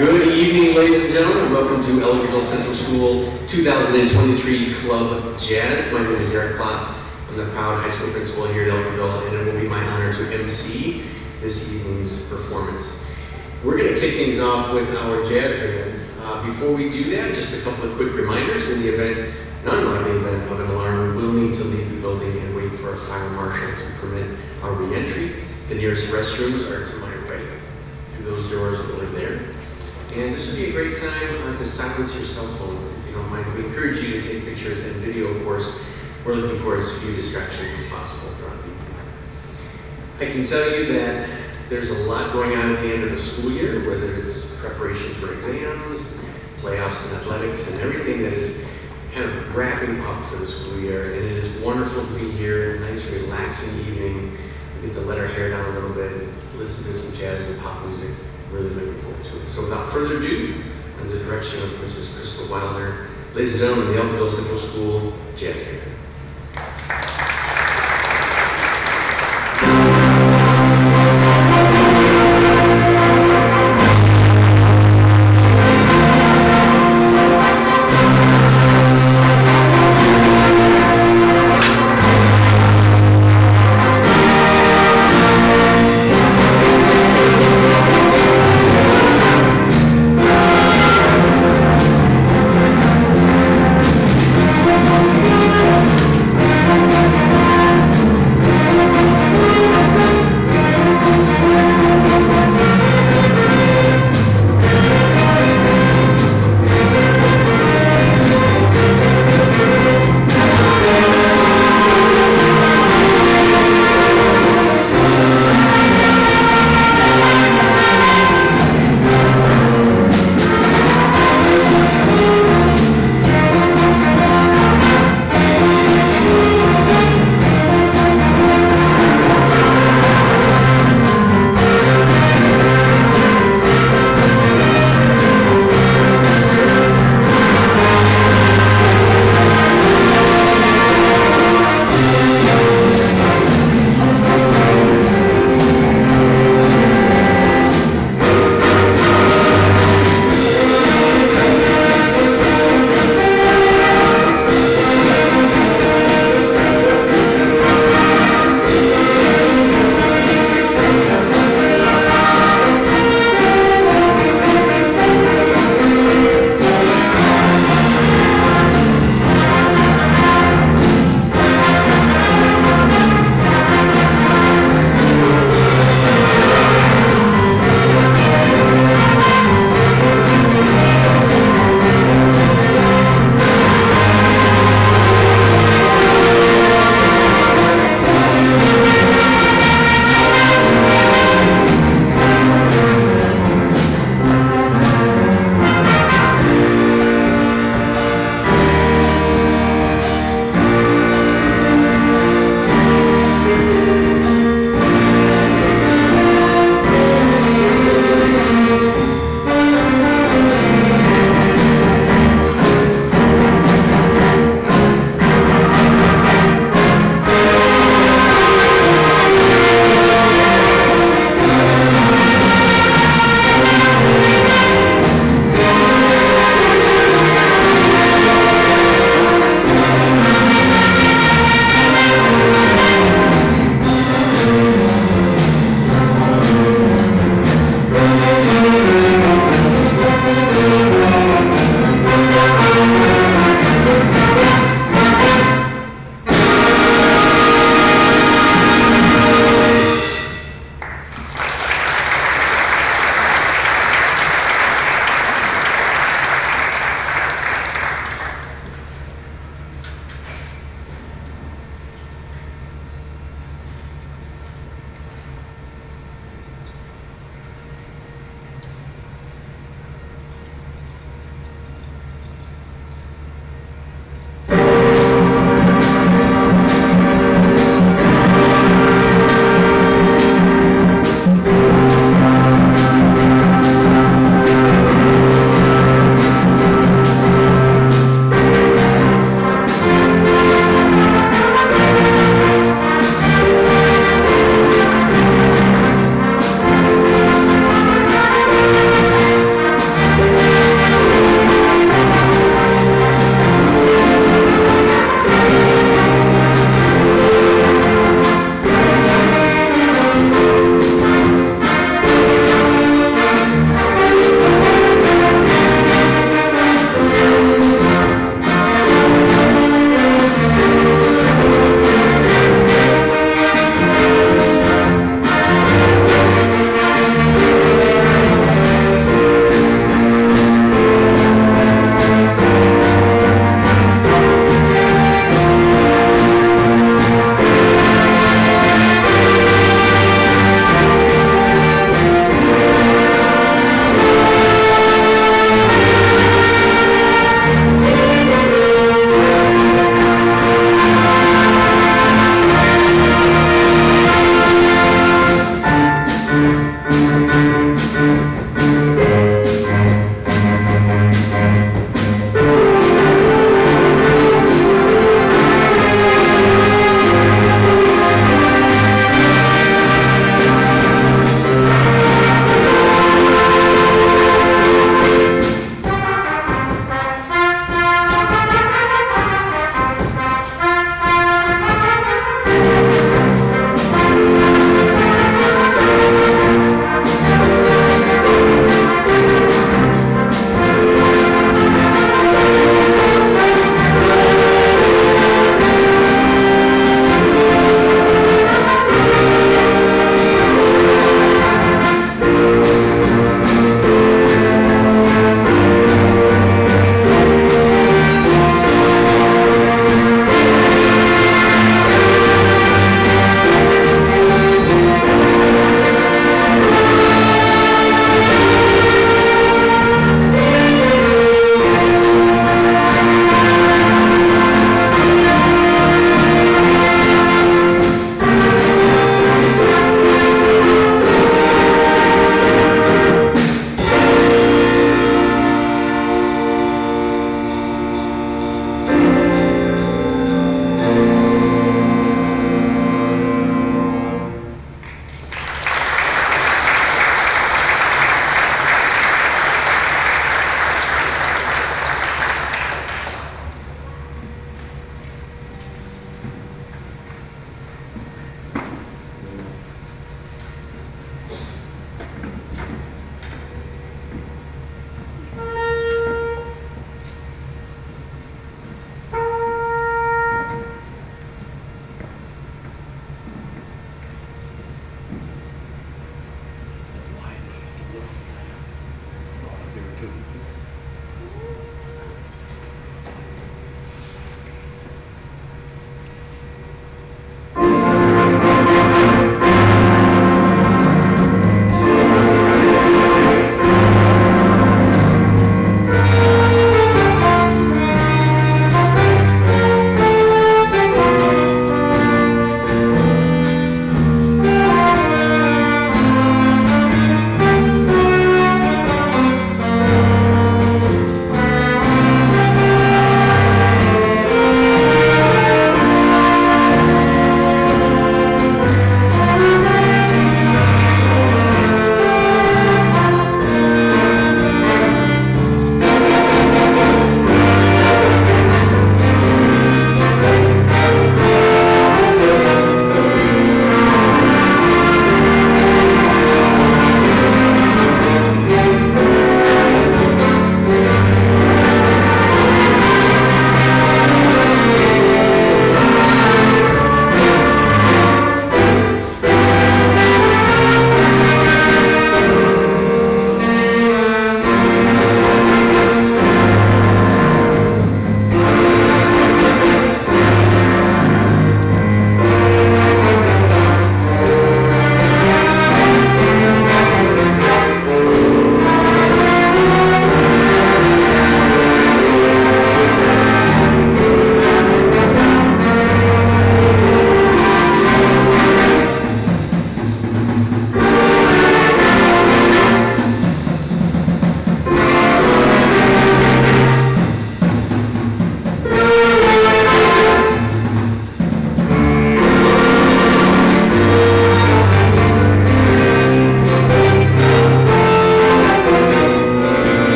Good evening, ladies and gentlemen. Welcome to Ellicottville Central School 2023 Club Jazz. My name is Eric Klotz. I'm the proud high school principal here at Ellicottville, and it will be my honor to MC this evening's performance. We're going to kick things off with our jazz band. Before we do that, just a couple of quick reminders. In the event, non-likely event of an alarm, we will need to leave the building and wait for a fire marshal to permit our re-entry. The nearest restrooms are to my right, through those doors over there. And this would be a great time to silence your cell phones, if you don't mind. We encourage you to take pictures and video, of course. We're looking for as few distractions as possible throughout the evening. I can tell you that there's a lot going on at the end of the school year, whether it's preparation for exams, playoffs in athletics, and everything that is kind of wrapping up for the school year. And it is wonderful to be here, a nice relaxing evening. We get to let our hair down a little bit, listen to some jazz and pop music. Really looking forward to it. So without further ado, under the direction of Mrs. Crystal Wilder, ladies and gentlemen, the Ellicottville Central School Jazz Band.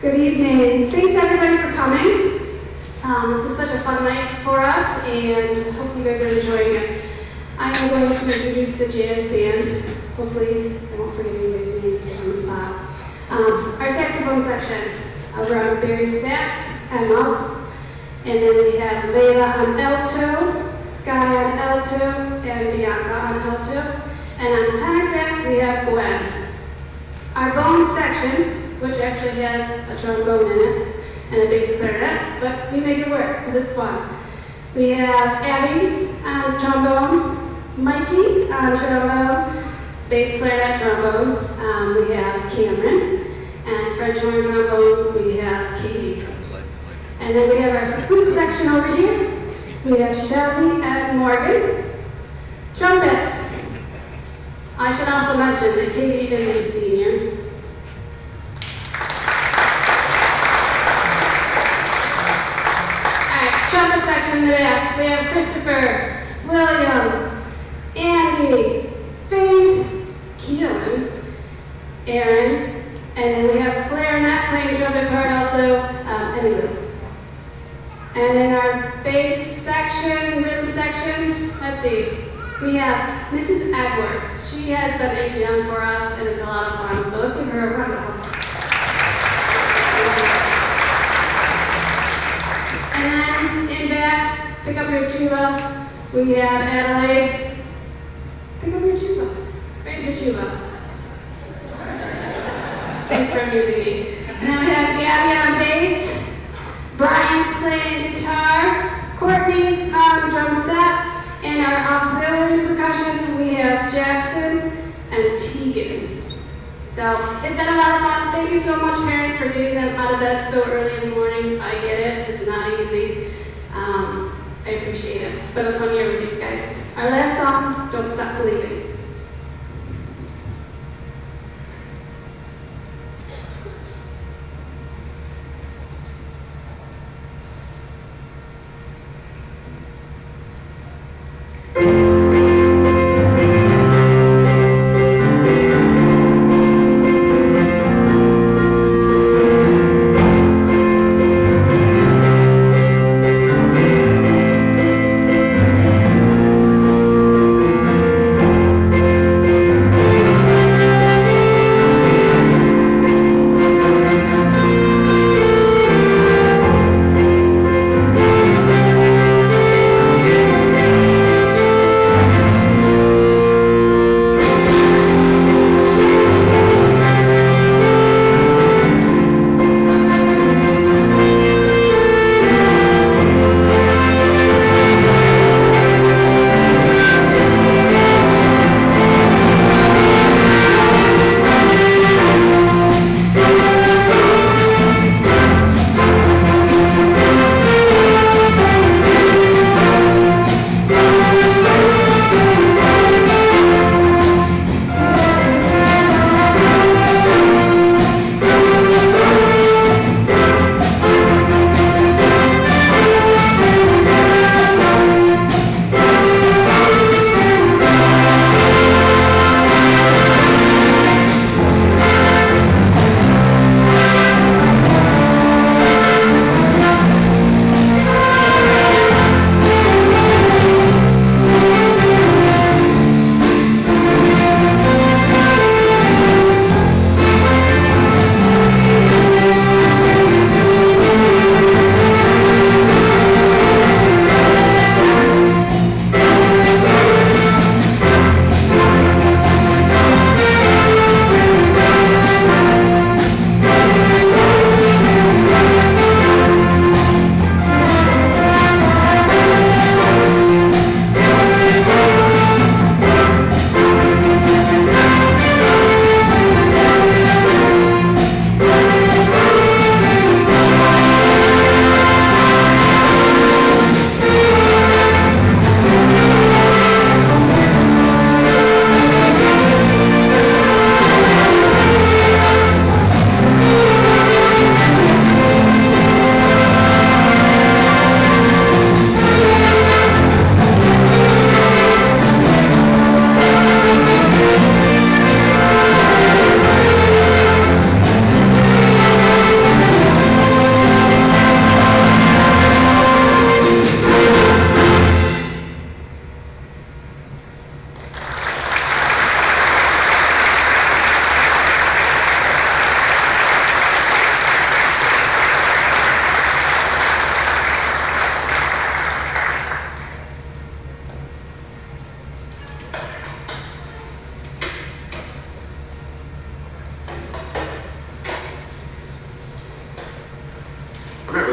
Good evening. Thanks everybody for coming. This is such a fun night for us, and hopefully you guys are enjoying it. I am going to introduce the jazz band. Hopefully I won't forget anybody's names on the spot. Our saxophone section, around Barry sax, Emma, and then we have Layla on alto, Sky on alto, and Bianca on alto, and on tenor sax we have Gwen. Our bone section, which actually has a trombone in it and a bass clarinet, but we make it work because it's fun. We have Abby on trombone, Mikey on trombone, bass clarinet trombone. We have Cameron, and French horn trombone we have Katie. And then we have our flute section over here. We have Shelby and Morgan. Trumpets. I should also mention that Katie is a senior. Trumpet section in the back, we have Christopher, William, Andy, Faith, Keelan, Aaron, and then we have clarinet playing trumpet part also, Emily. And in our bass section, rhythm section, let's see, we have Mrs. Edwards. She has been a gem for us and it's a lot of fun, so let's give her a round of applause. And then in back, pick up your tuba. We have Adelaide. Pick up your tuba. Raise your tuba. Thanks for amusing me. And then we have Gabby on bass. Brian's playing guitar. Courtney's on drum set. And our auxiliary percussion, we have Jackson and Tegan. So it's been a lot of fun. Thank you so much, parents, for getting them out of bed so early in the morning. I get it. It's not easy. I appreciate it. It's been a fun year with these guys. Our last song, Don't Stop Believing.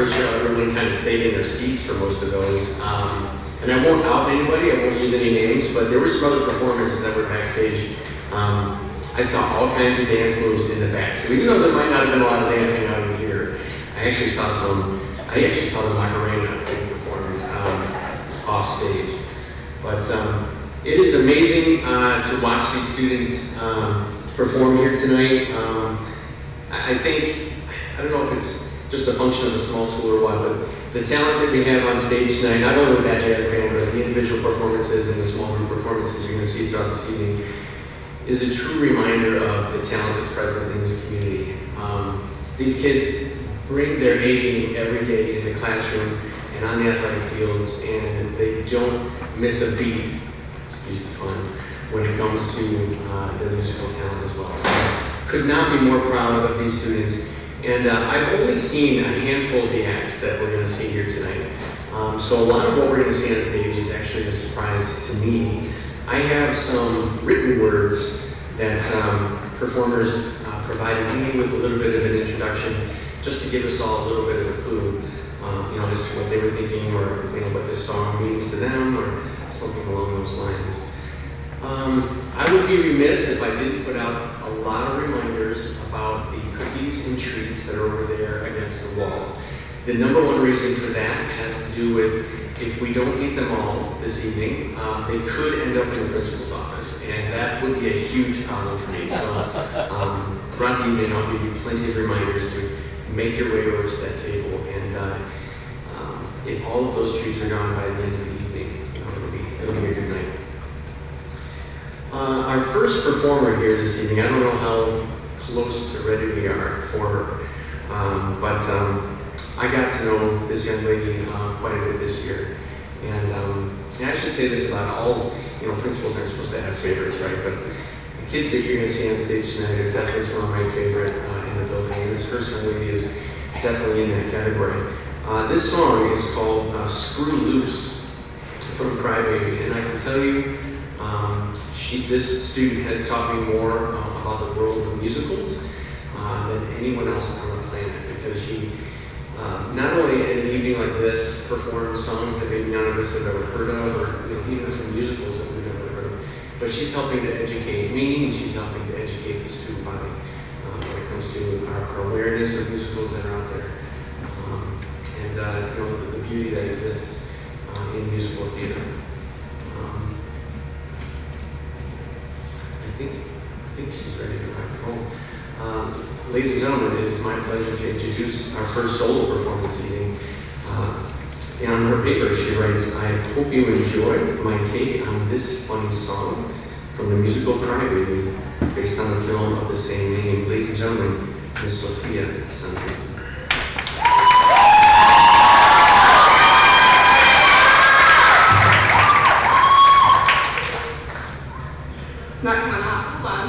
pretty sure everyone kind of stayed in their seats for most of those. And I won't out anybody, I won't use any names, but there were some other performers that were backstage. I saw all kinds of dance moves in the back. So even though there might not have been a lot of dancing out in here, I actually saw the Macarena being performed off stage. But it is amazing to watch these students perform here tonight. I think, I don't know if it's just a function of a small school or what, but the talent that we have on stage tonight, not only with that jazz band, but the individual performances and the small group performances you're going to see throughout this evening, is a true reminder of the talent that's present in this community. These kids bring their A game every day in the classroom and on the athletic fields, and they don't miss a beat, excuse the fun, when it comes to their musical talent as well. So, could not be more proud of these students. And I've only seen a handful of the acts that we're going to see here tonight. So a lot of what we're going to see on stage is actually a surprise to me. I have some written words that performers provided me with a little bit of an introduction, just to give us all a little bit of a clue, as to what they were thinking, or what this song means to them, or something along those lines. I would be remiss if I didn't put out a lot of reminders about the cookies and treats that are over there against the wall. The number one reason for that has to do with, if we don't eat them all this evening, they could end up in the principal's office, and that would be a huge problem for me. So throughout the evening, I'll give you plenty of reminders to make your way over to that table, and if all of those treats are gone by the end of the evening, it'll be a good night. Our first performer here this evening, I don't know how close to ready we are for her, but I got to know this young lady quite a bit this year. And I should say this about all, principals aren't supposed to have favorites, right? But the kids that you're going to see on stage tonight are definitely some of my favorite in the building. And this first young lady is definitely in that category. This song is called Screw Loose from Crybaby. And I can tell you, this student has taught me more about the world of musicals than anyone else on the planet, because she not only at an evening like this performs songs that maybe none of us have ever heard of, or even from musicals that we've never heard of, but she's helping to educate me, and she's helping to educate the student body when it comes to our awareness of musicals that are out there, and the beauty that exists in musical theater. I think she's ready to rock and roll. Ladies and gentlemen, it is my pleasure to introduce our first solo performance this evening. And on her paper, she writes, "I hope you enjoy my take on this funny song from the musical Crybaby, based on the film of the same name." Ladies and gentlemen, Miss Sophia Santi. Not coming off, hold on.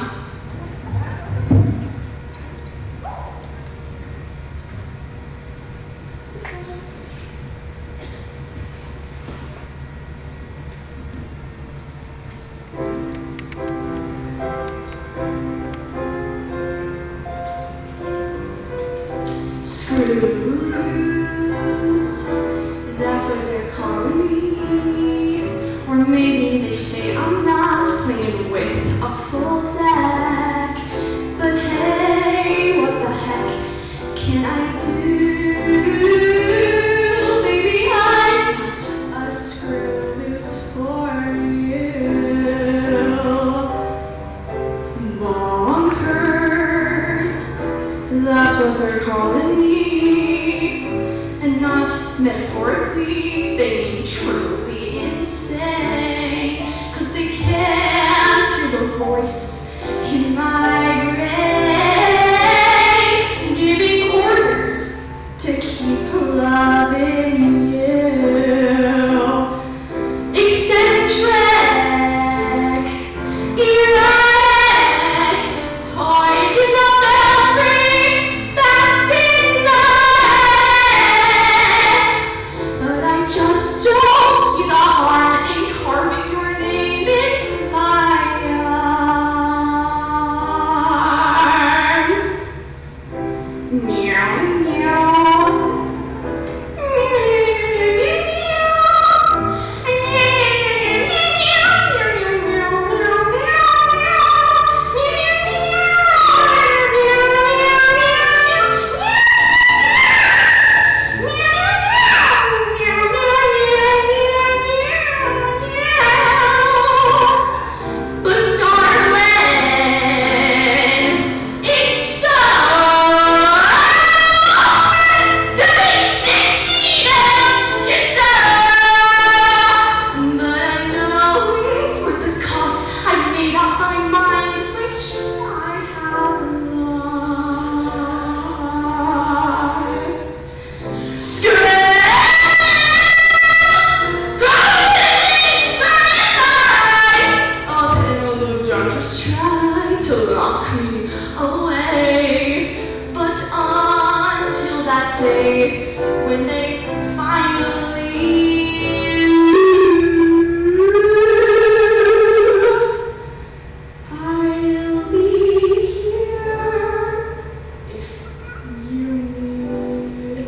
Screw loose, that's what they're calling me. Or maybe they say I'm not playing with a full deck. But hey, what the heck can I do? Baby, I got a screw loose for you. Bonkers, that's what they're calling me. And not metaphorically, they mean truly insane. 'Cause they can't hear the voice in my brain, giving orders to keep loving you. Eccentric, erratic, toys in the memory, that's in the head. But I just don't see the harm in carving your name in my day when they finally I'll be here if you need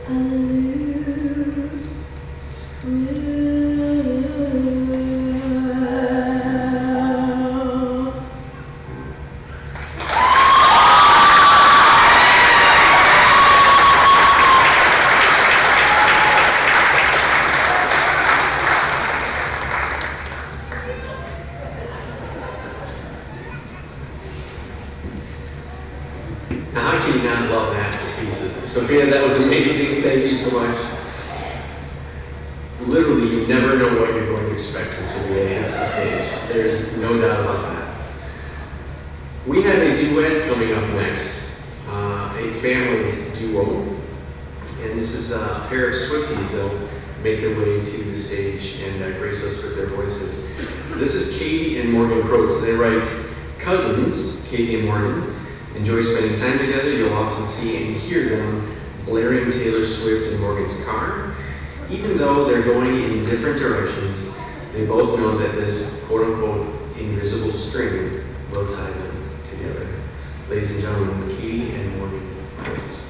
a loose screw. Now, how can you not love that to pieces? Sophia, that was amazing. Thank you so much. Literally, you never know what you're going to expect when Sophia hits the stage. There's no doubt about that. We have a duet coming up next, a family duo. And this is a pair of Swifties that'll make their way to the stage and grace us with their voices. This is Katie and Morgan Croats. They write cousins, Katie and Morgan. Enjoy spending time together. You'll often see and hear them blaring Taylor Swift in Morgan's car. Even though they're going in different directions, they both know that this quote-unquote invisible string will tie them together. Ladies and gentlemen, Katie and Morgan Croats.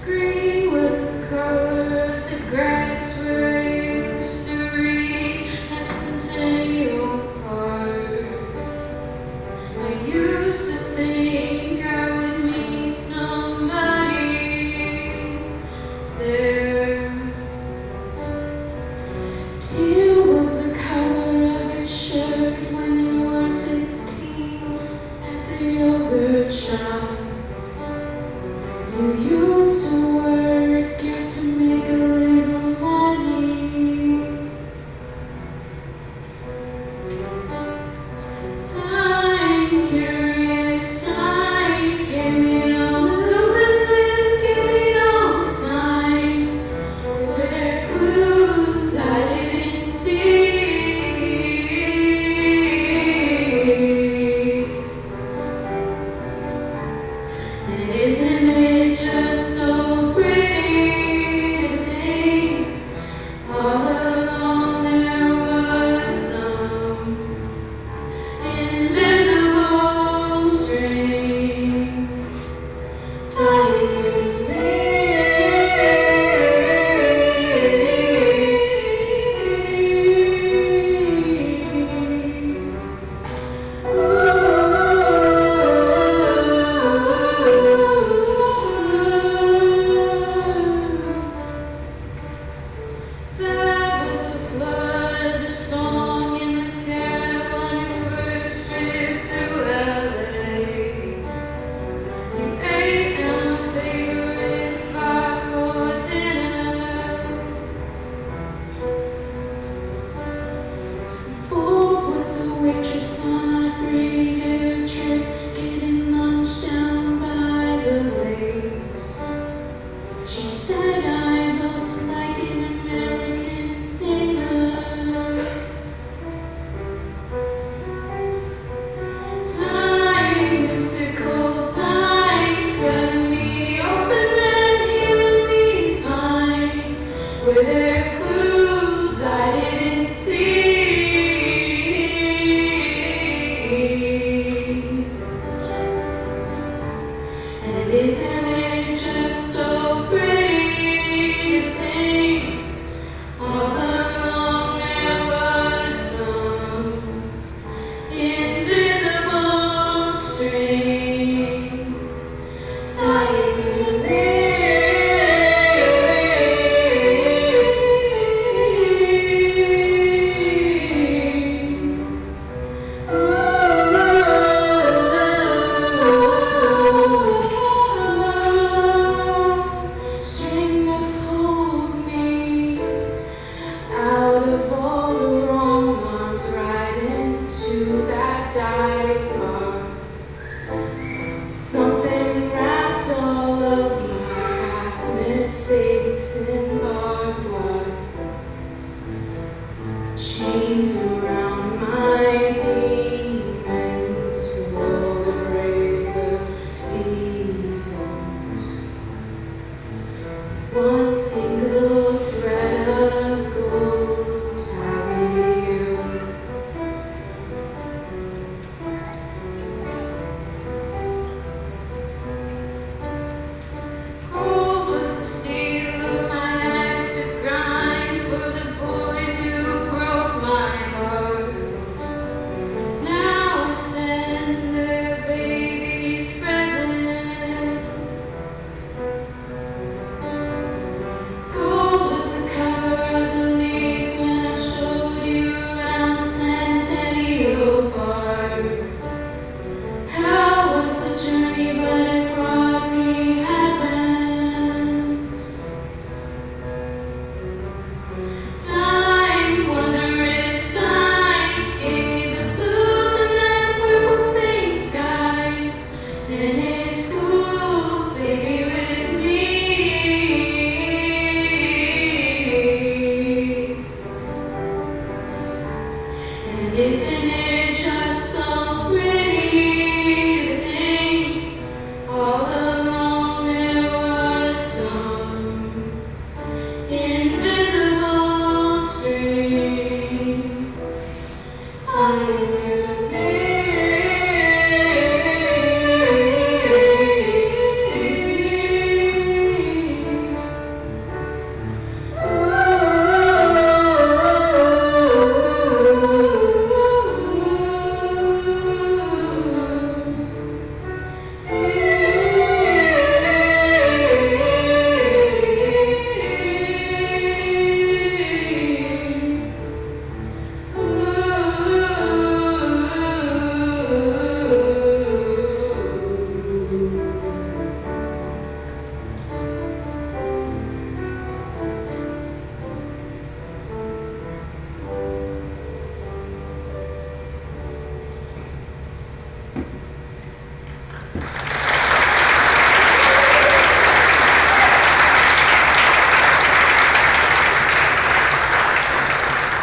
Green was the color of the grass where I used to read at Centennial Park. I used to think I would meet somebody there. Teal was the color of your shirt when you were 16 at the yogurt shop. You used to work here to make a little money. Time, curious time, gave me no compasses, gave me no signs. Were there clues I didn't see? And isn't it just so pretty to think all along there was some invisible string tying you to me? That was the blood of the song in the cab on your first trip to LA. You ate at my favorite spot for dinner. Bold was the waitress on our 3-year trip, getting lunch down by the lakes. She said I looked like an American singer. Time, mystical time, cutting me open and healing me fine. Were there clues I didn't see? And isn't it just so pretty to think all along there was some invisible string tying you to me? Something wrapped all of my past mistakes in barbed wire. Chains around my demons who all to brave the seasons. One single thread of gold tied me to you. Gold was the steel of my axe to grind for the boys who broke my heart. Now I send their babies presents. Gold was the color of the leaves when I showed you around Centennial Park. How was the journey, but it brought me heaven. Time, wondrous time, gave me the blues and then purple pink skies. And it's cool, baby, with me. And isn't it just so pretty to think all along there was some invisible string tying you to me.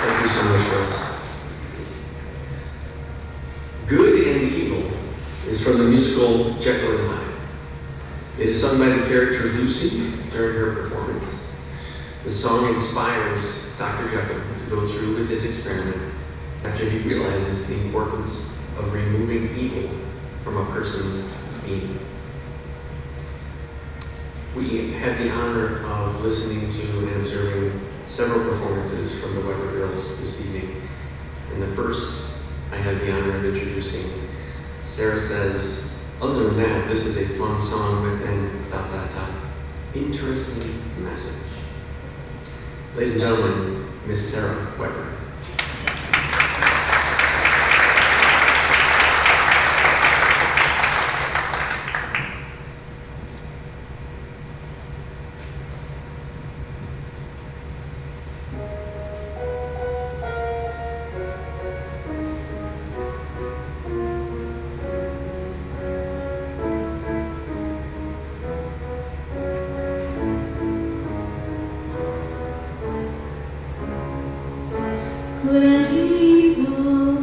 Thank you so much, Rose. Good and Evil is from the musical Jekyll and Hyde. It is sung by the character Lucy during her performance. The song inspires Dr. Jekyll to go through with his experiment after he realizes the importance of removing evil from a person's being. We had the honor of listening to and observing several performances from the Weber Girls this evening. And the first, I had the honor of introducing. Sarah says, other than that, this is a fun song with an ... interesting message. Ladies and gentlemen, Miss Sarah Weber. Good and evil,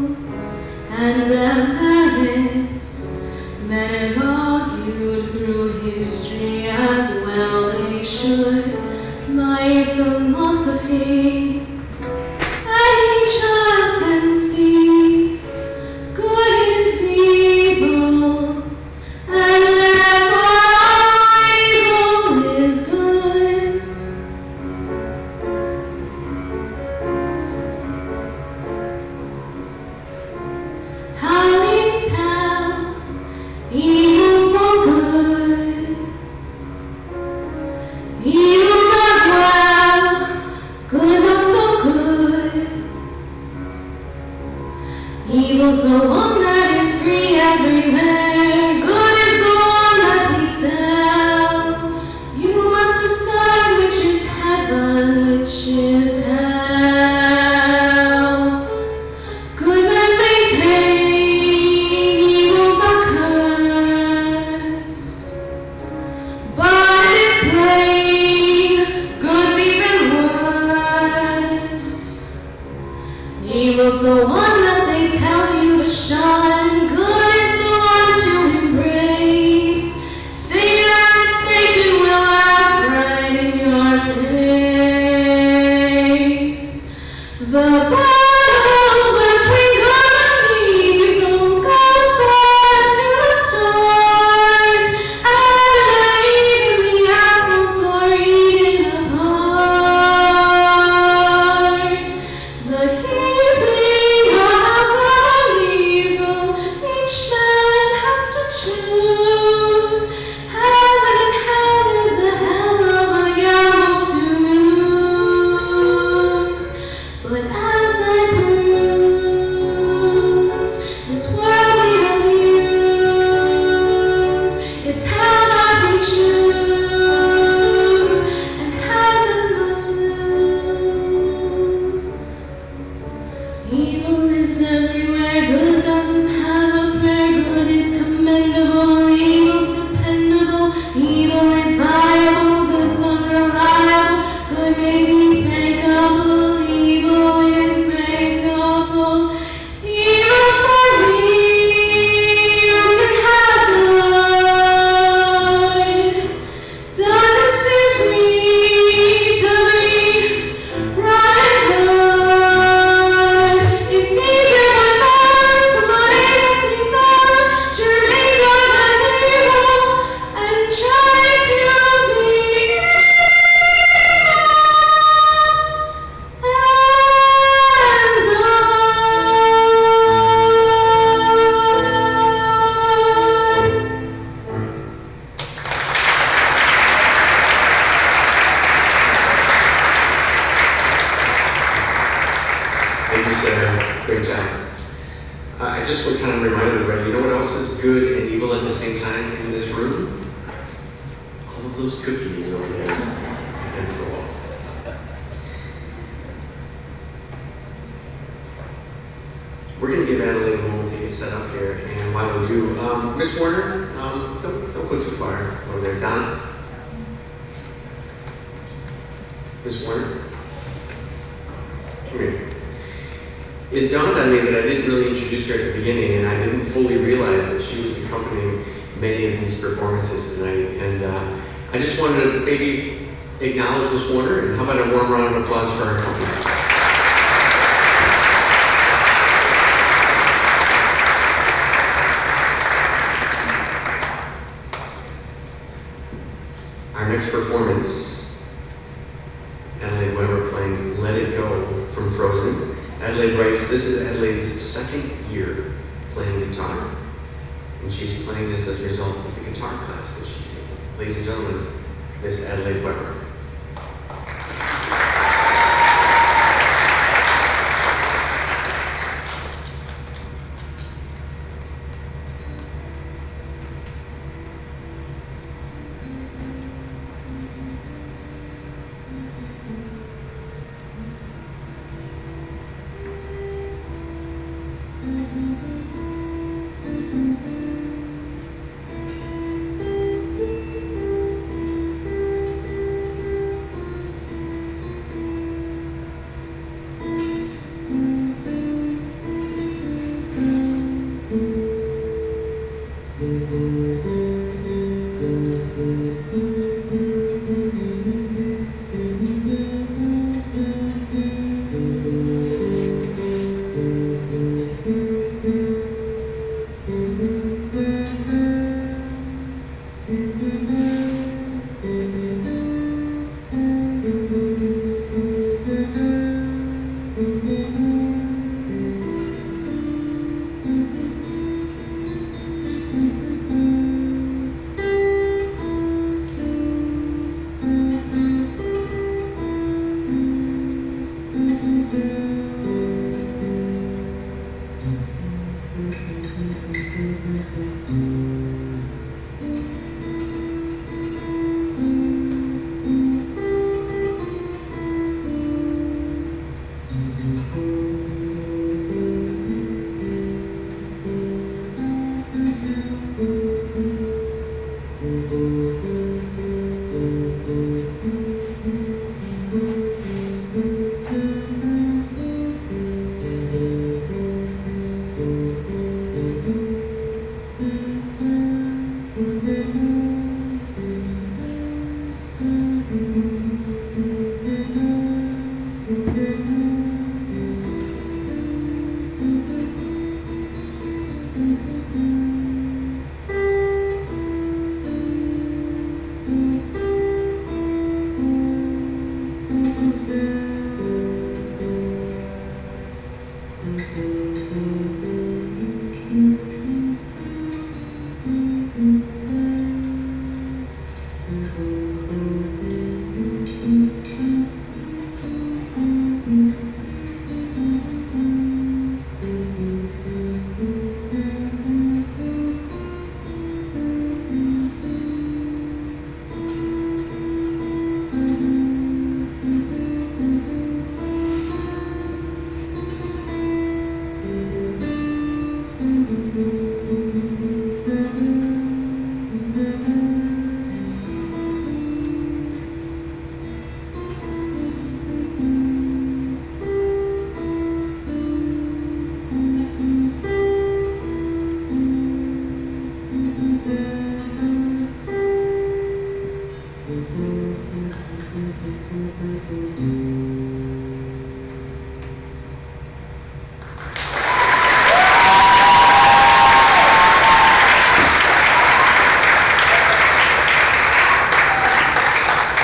and their merits. Men have argued through history as well they should. My philosophy, any child can see, good is evil, and therefore evil is good. How we tell evil from good. Evil does well, good not so those cookies over there against the wall. We're going to give Adelaide a moment to get set up here, and while we do, Miss Warner, don't go too far over there. Donna? Miss Warner? Come here. It dawned on me that I didn't really introduce her at the beginning, and I didn't fully realize that she was accompanying many of these performances tonight. And I just wanted to maybe acknowledge Miss Warner, and how about a warm round of applause for our company? Our next performance, Adelaide Weber playing Let It Go from Frozen. Adelaide writes, this is Adelaide's second year playing guitar, and she's playing this as a result of the guitar class that she's taking. Ladies and gentlemen, Miss Adelaide Weber.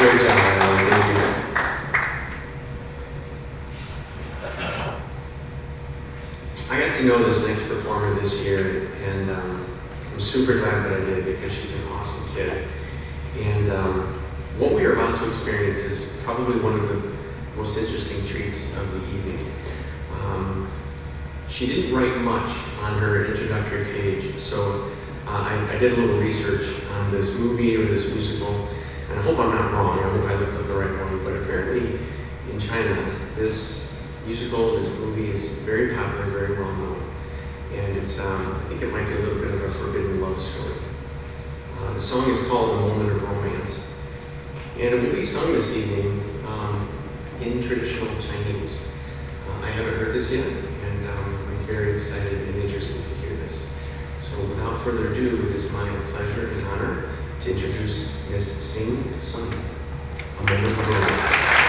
Great job, Alan. Thank you. I got to know this next performer this year, and I'm super glad that I did because she's an awesome kid. And what we are about to experience is probably one of the most interesting treats of the evening. She didn't write much on her introductory page, so I did a little research on this movie or this musical, And I hope I'm not wrong, I hope I looked up the right one, but apparently in China, this musical, this movie is very popular, very well known. And it's, I think it might be a little bit of a forbidden love story. The song is called A Moment of Romance. And it will be sung this evening in traditional Chinese. I haven't heard this yet, and I'm very excited and interested to hear this. So without further ado, it is my pleasure and honor to introduce Miss Sing Sun, A Moment of Romance.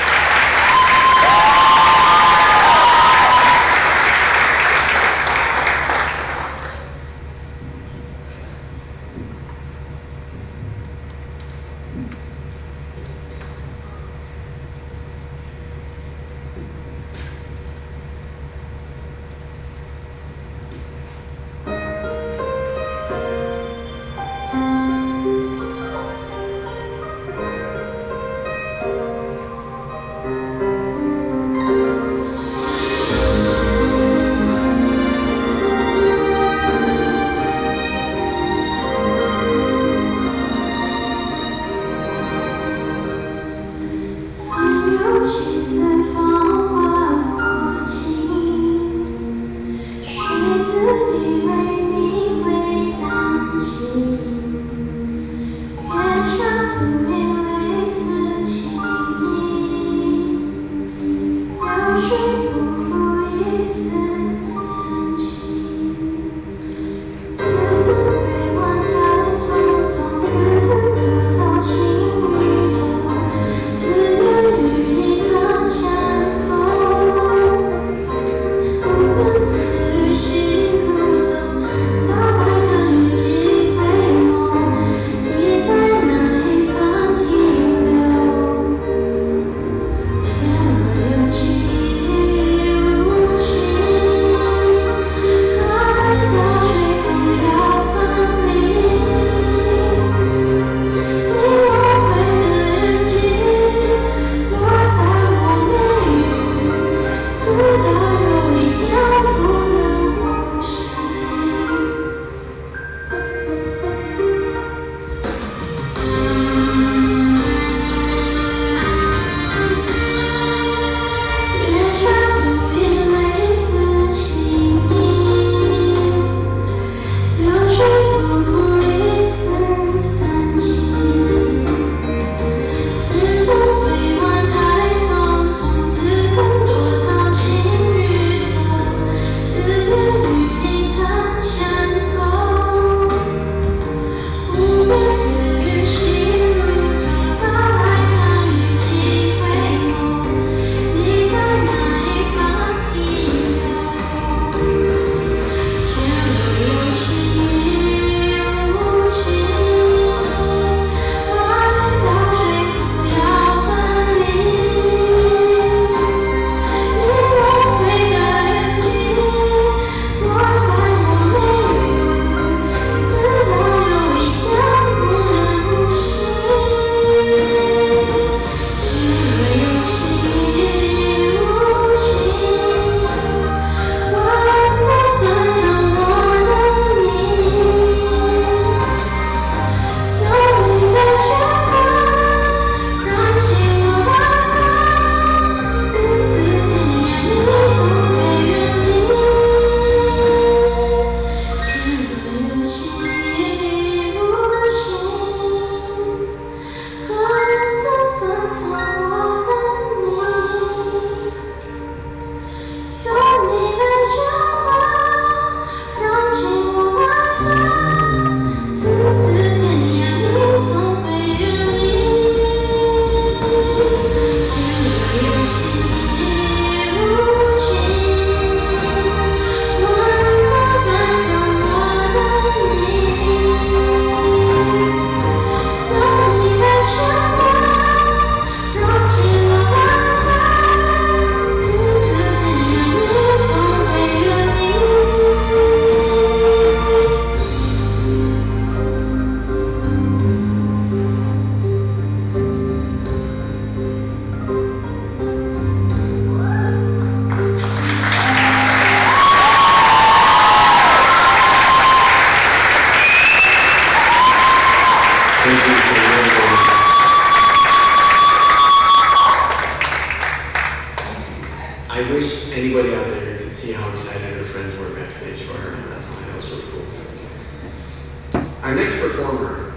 I wish anybody out there could see how excited her friends were backstage for her on that song. That was really cool. Our next performer,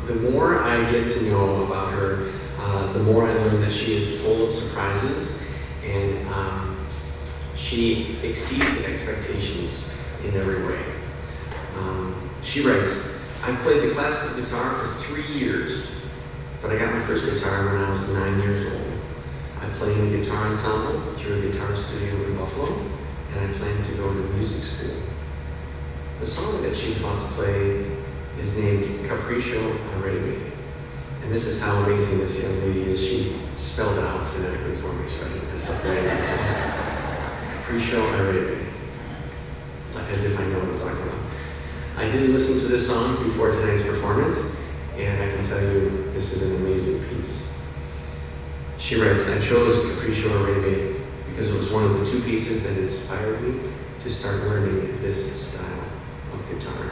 the more I get to know about her, the more I learn that she is full of surprises, and she exceeds expectations in every way. She writes, "I've played the classical guitar for 3 years, but I got my first guitar when I was 9 years old. I play in a guitar ensemble through a guitar studio in Buffalo, and I plan to go to music school." The song that she's about to play is named Capriccio Arabi. And this is how amazing this young lady is. She spelled it out phonetically for me, so I didn't mess up the name of the song. Capriccio Arabi. As if I know what I'm talking about. I did listen to this song before tonight's performance, and I can tell you this is an amazing piece. She writes, "I chose Capriccio Arabi because it was one of the 2 pieces that inspired me to start learning this style of guitar."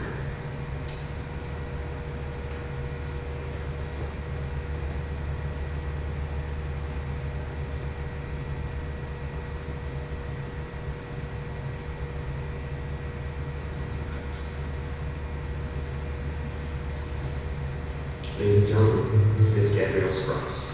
Ladies and gentlemen, Miss Gabrielle Sprouse.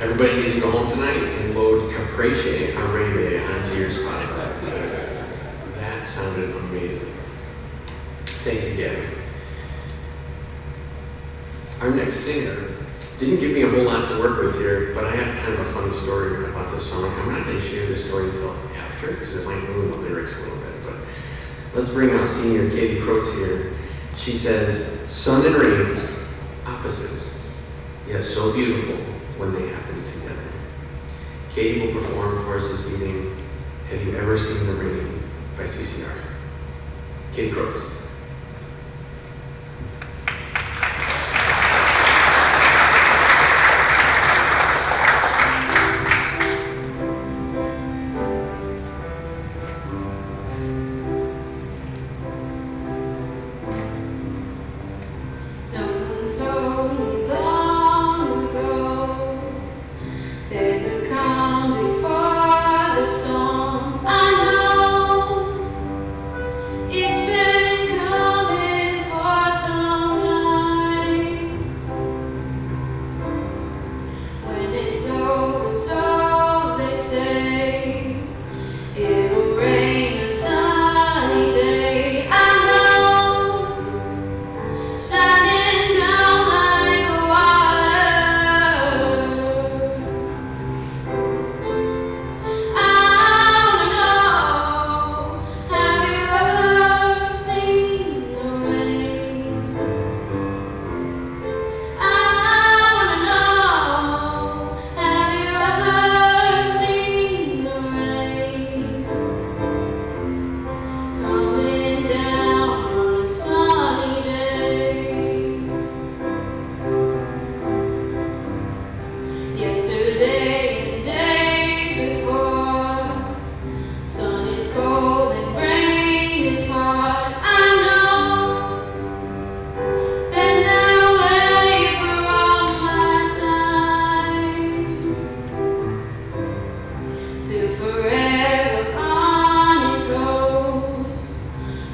Everybody needs to go home tonight and load Capriccio Arabi onto your Spotify because that sounded amazing. Thank you, Gabby. Our next singer didn't give me a whole lot to work with here, but I have kind of a funny story about this song. I'm not going to share this story until after, because it might ruin the lyrics a little bit, but let's bring out senior Katie Krotz here. She says, sun and rain, opposites, yet so beautiful when they happen together. Katie will perform for us this evening, Have You Ever Seen the Rain by CCR. Katie Krotz. Someone told me long ago, there's a calm before the storm. I know it's been coming for some time. When it's over, so they say, it'll rain a sunny day. I know, shining down like water. I wanna know, have you ever seen the rain? I wanna know, have you ever seen the rain? Coming down on a sunny day. Yesterday and days before, sun is cold and rain is hard. I know, been that way for all my time. Till forever on it goes,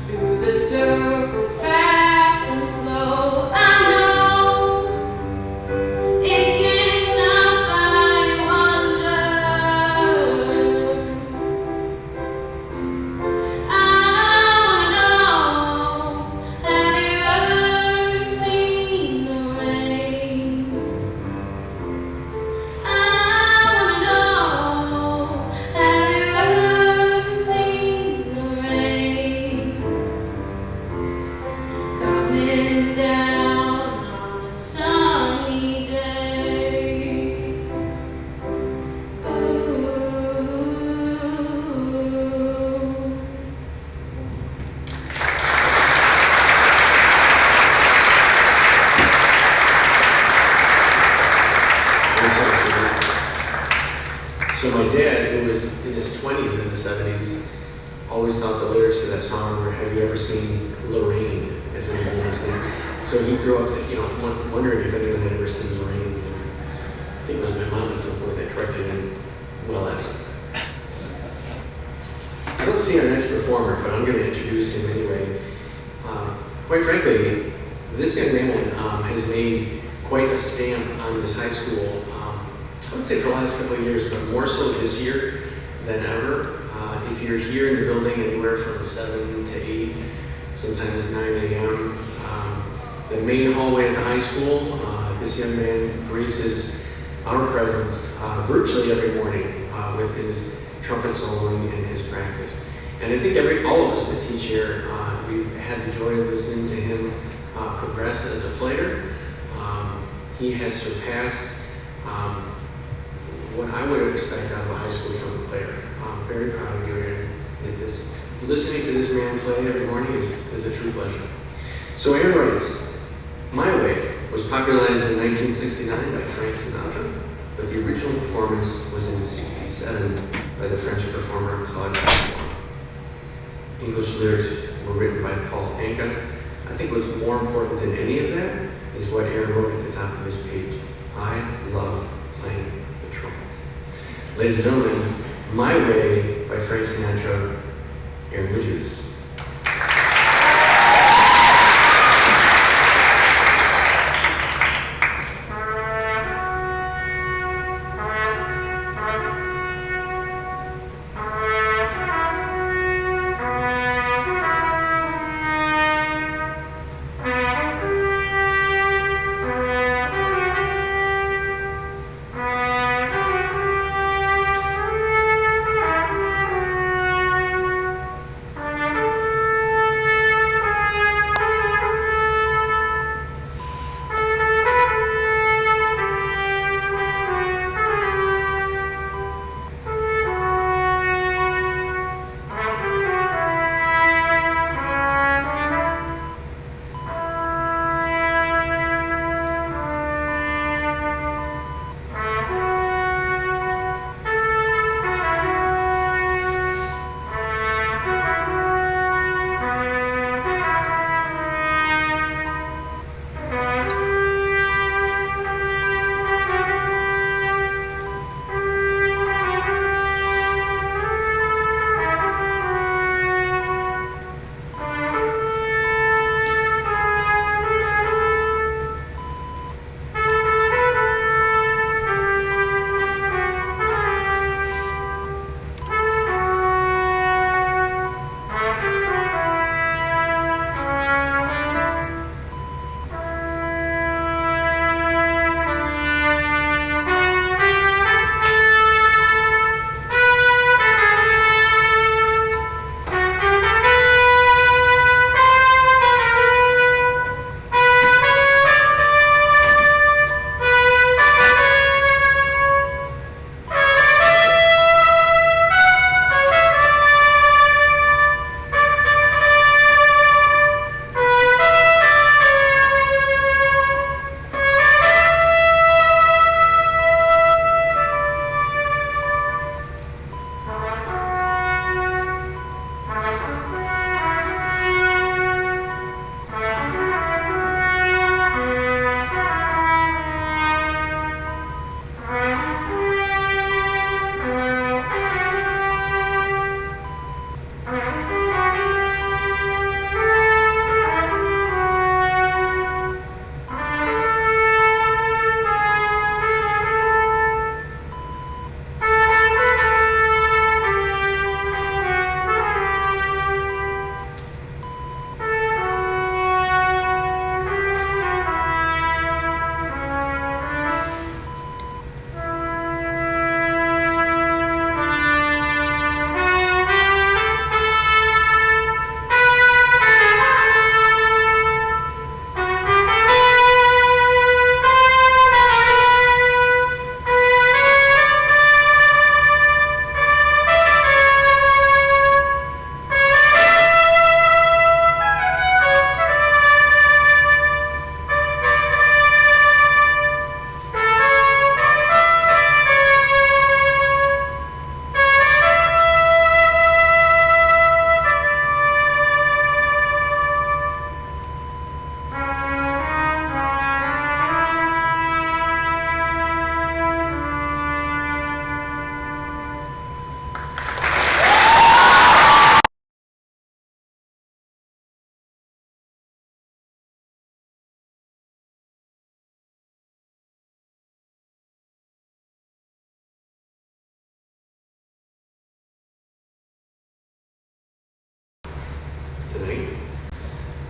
through the circle, fast and slow. I know it can't stop. I wonder. I wanna know, have you ever seen the rain? I wanna know, have you ever seen the rain? Coming down on a sunny day. Ooh. So my dad, who was in his 20s in the 70s, always thought the lyrics to that song were, Have you ever seen Lorraine? As an English thing. So he grew up, wondering if anyone had ever seen Lorraine. I think it was my mom at some point that corrected him well after. I don't see our next performer, but I'm going to introduce him anyway. Quite frankly, this young man has made quite a stamp on this high school. I would say for the last couple of years, but more so this year than ever. If you're here in the building anywhere from 7 to 8, sometimes 9 a.m., the main hallway at the high school, this young man graces our presence virtually every morning with his trumpet soloing and his practice. And I think all of us that teach here, we've had the joy of listening to him progress as a player. He has surpassed what I would expect out of a high school trumpet player. I'm very proud of you, Aaron. Listening to this man play every morning is a true pleasure. So Aaron writes, My Way was popularized in 1969 by Frank Sinatra, but the original performance was in '67 by the French performer Claude François. English lyrics were written by Paul Anka. I think what's more important than any of that is what Aaron wrote at the top of his page. I love playing the trumpet. Ladies and gentlemen, My Way by Frank Sinatra, Aaron Woodjuice.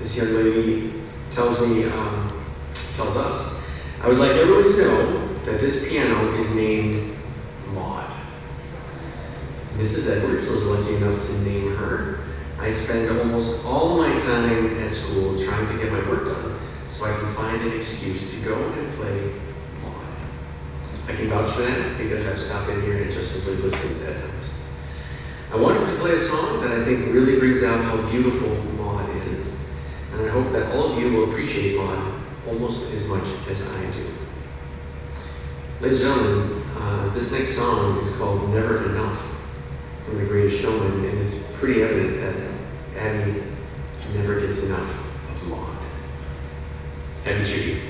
This young lady tells us, I would like everyone to know that this piano is named Maud. Mrs. Edwards was lucky enough to name her. I spend almost all my time at school trying to get my work done so I can find an excuse to go and play Maud. I can vouch for that because I've stopped in here and just simply listened at times. I wanted to play a song that I think really brings out how beautiful Maud is, and I hope that all of you will appreciate Maud almost as much as I do. Ladies and gentlemen, this next song is called Never Enough from The Greatest Showman, and it's pretty evident that Abby never gets enough of Maud. Abby Chicky.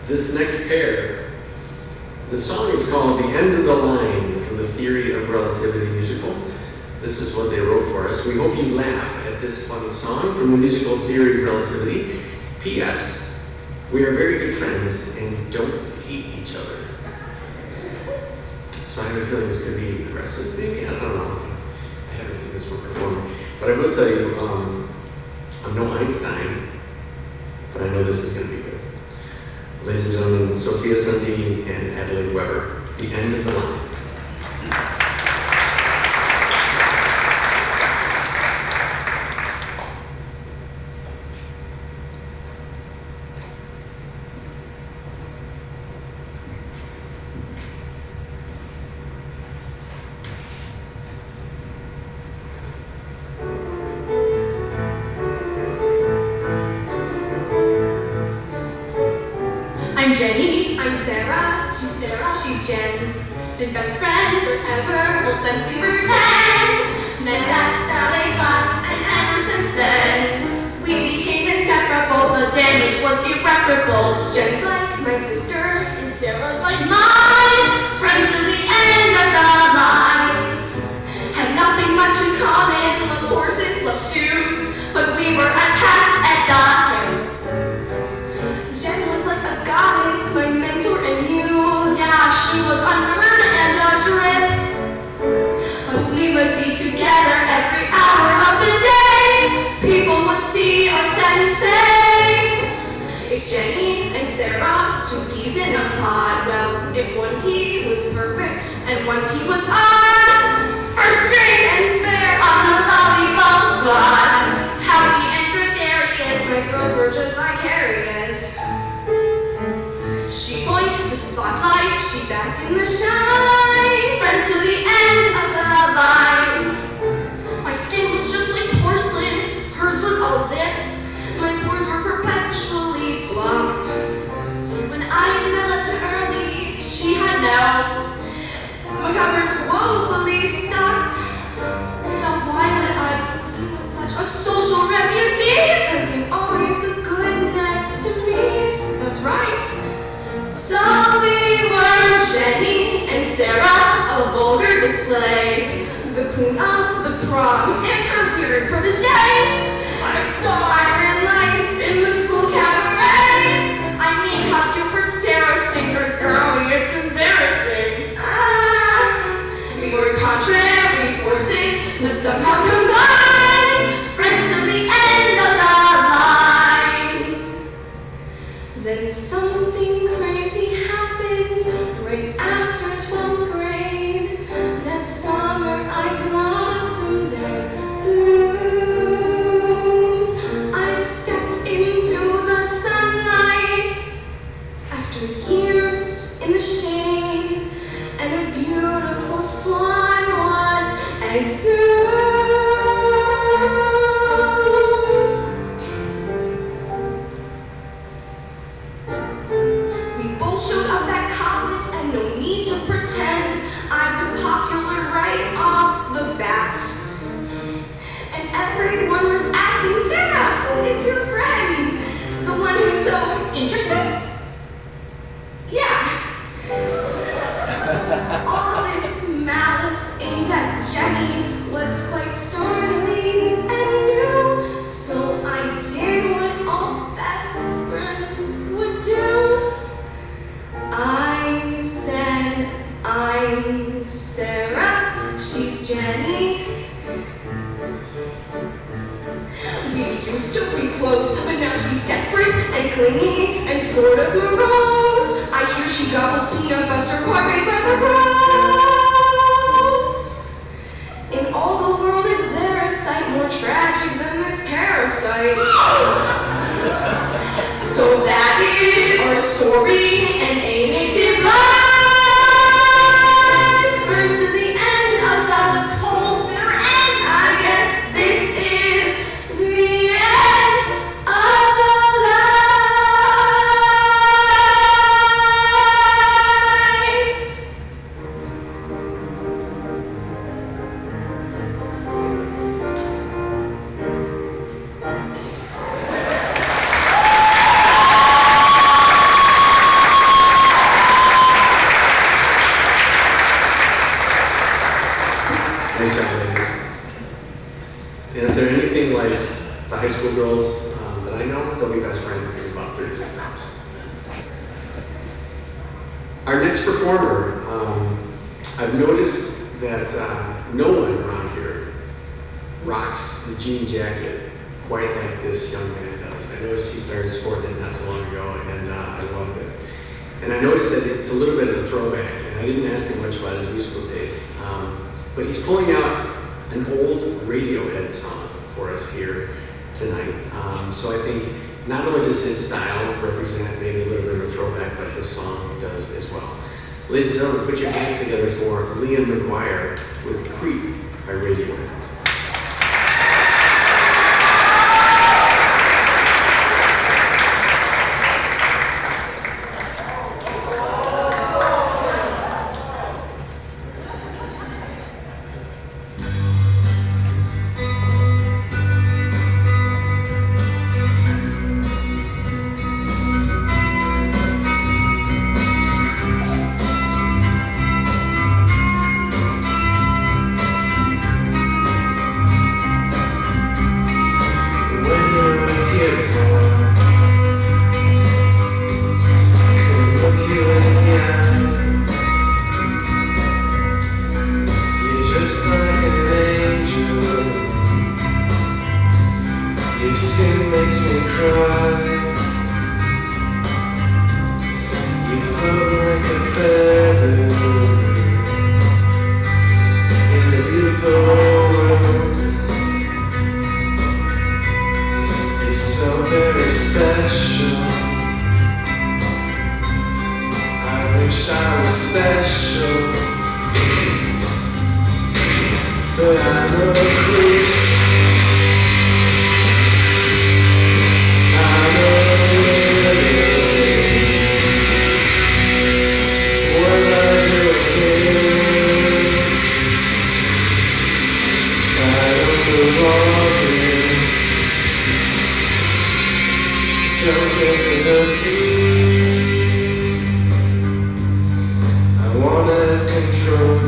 This next pair, the song is called The End of the Line from the Theory of Relativity musical. This is what they wrote for us. We hope you laugh at this funny song from the musical Theory of Relativity. P.S. We are very good friends and don't hate each other. So I have a feeling this could be aggressive, maybe? I don't know. I haven't seen this one perform. But I will tell you, I'm no Einstein, but I know this is going to be good. Ladies and gentlemen, Sophia Sundin and Adelaide Weber, The End of the Line. Jenny. I'm Sarah. She's Sarah. She's Jen. Been best friends forever. Well, since we were 10. Met at ballet class, and ever since then, we became inseparable. The damage was irreparable. Jen's like my sister, and Sarah's like mine. Friends to the end of the line. Had nothing much in common. Love horses, love shoes, but we were attached at the hip. Jen was like a goddess, my mentor and muse. Yeah, she was a nerd and a drip. But we would be together every hour of the day. People would see us and say, it's Jenny and Sarah, two peas in a pod. Well, if one pea was perfect and one pea was odd, first string and spare on the volleyball squad. Happy and gregarious, my girls were just vicarious. She pointed the spotlight, she basked in the shine. Friends to the end of the line. My skin was just like porcelain, hers was all zits. My pores were perpetually blocked. When I developed early, she had no. My cupboard was woefully stocked. Now why would I be seen as such a social refugee? Because you always look good next to me. That's right. So we were Jenny and Sarah, a vulgar display, the queen of the prom and her weird protege. Our siren lights in the school cabaret. I mean, have you heard Sarah sing her girlie? It's embarrassing. We were contrary forces that somehow combined. Friends till the end of the line. Then something crazy happened right after 12th grade. That summer I blossomed and bloomed. I stepped into the sunlight after years in the shade, and a beautiful swan was exhumed. We both showed up at college, and no need to pretend I was popular right off the bat. And everyone was asking, Sarah, it's your friend, the one who's so interested? Yeah. All this malice aimed at Jenny was quite startling and new, so I did what all best friends would do. I said, I'm Sarah, she's Jenny. We used to be close, but now she's desperate and clingy and sort of morose. I hear she gobbles peanut butter porridge by the gross. In all the world, is there a sight more tragic than this parasite? So that is our story, and ain't it divine? First to the end of the cold bitter end. I guess this is the end of the Nice job, ladies. And if they're anything like the high school girls that I know, they'll be best friends in about 36 hours. Our next performer, I've noticed that no one around here rocks the jean jacket quite like this young man does. I noticed he started sporting it not too long ago, and I loved it. And I noticed that it's a little bit of a throwback, and I didn't ask him much about his musical taste. But he's pulling out an old Radiohead song for us here tonight. So I think not only does his style represent maybe a little bit of a throwback, but his song does as well. Ladies and gentlemen, put your hands together for Liam McGuire with Creep by Radiohead. just like an angel. Your skin makes me cry. You float like a feather in a beautiful world. You're so very special. I wish I was special, but I'm a creep. I'm a widow. What I do here, I don't belong here. Don't get the notes. I wanna have control.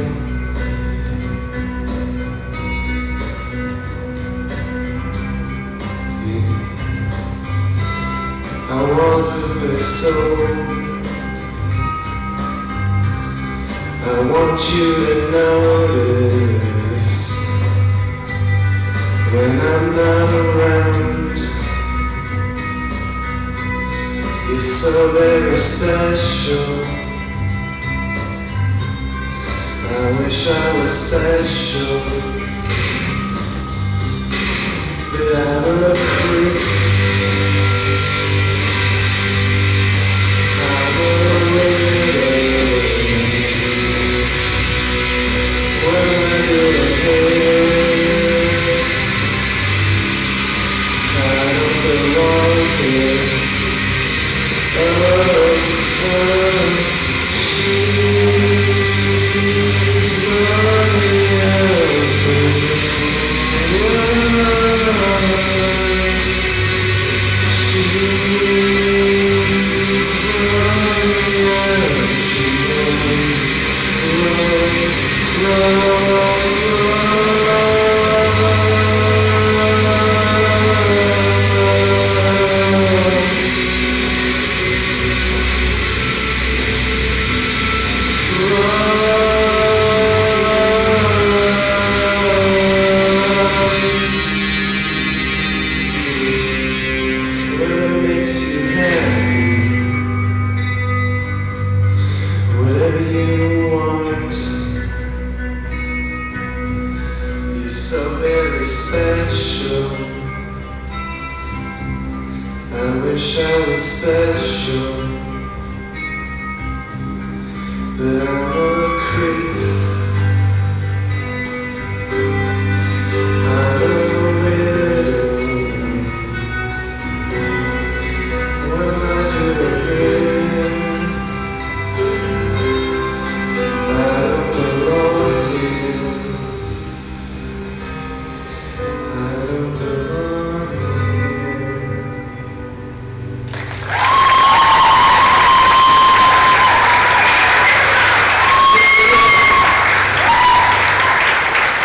I want perfect soul. I want you to notice when I'm not around. You're so very special. I wish I was special, but I'm a creep. I'm a widow. What am I doing here? I don't belong here. She's running whatever makes you happy, whatever you want. You're so very special. I wish I was special, but I'm a creep. I'm a widow. What am I doing here? I don't belong here. I don't belong here.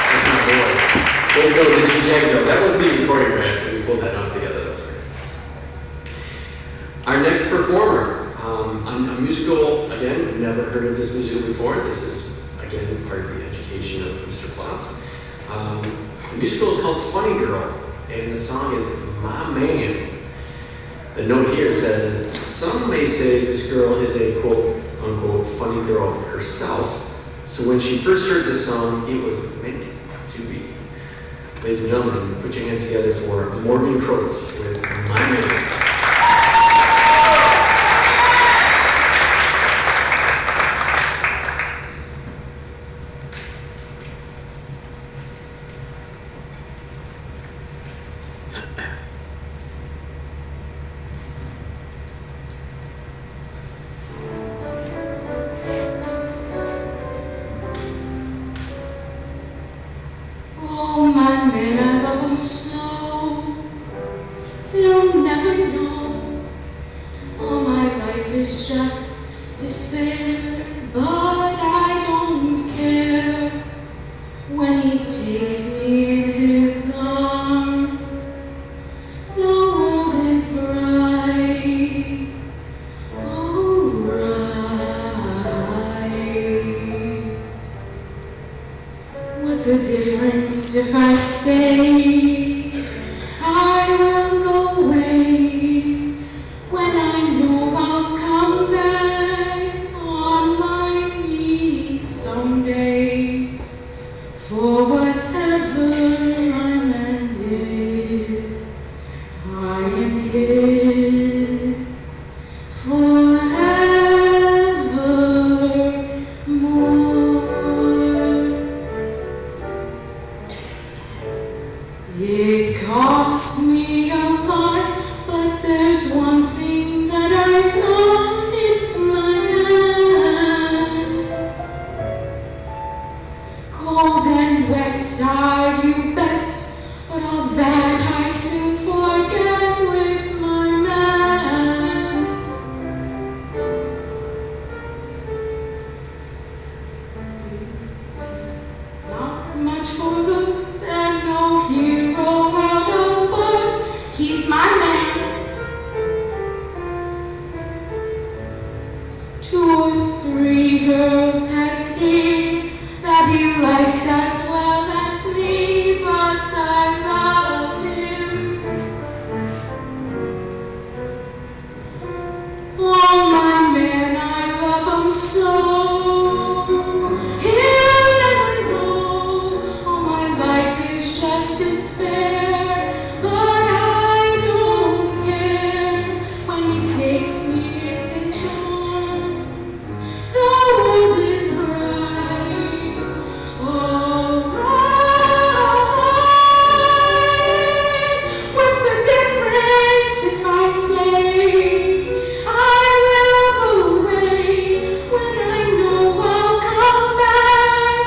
This is my boy. Way to go, Richie Django. That wasn't even choreographed, and we pulled that off together. That was great. Our next performer, a musical, again, we've never heard of this musical before. This is, again, part of the education of Mr. Klotz. The musical is called Funny Girl, and the song is My Man. The note here says, some may say this girl is a quote, unquote, funny girl herself. So when she first heard this song, it was meant to be. Ladies and gentlemen, put your hands together for Morgan Croats with My Man. Oh, my man, I love him so. You'll never know. All my life is just despair, but I don't care. When he takes me in his arms, the world is bright. Oh, right. What's the difference if I say I will go away when I know I'll come back on my knees someday for whatever I'm and his, I am his forevermore. It costs me a lot, but there's one thing that I've got, it's my man. Cold and wet, tired, you bet, but all that I soon forget with my man. Not much for looks and no hero out of books, he's my man. 2 or 3 girls has he that he likes as well as me, but I love him. Oh my man, I love him so. He'll never know all my life is just despair, but I don't care when he takes me in his arms. The world is bright, alright. What's the difference if I say I will go away when I know I'll come back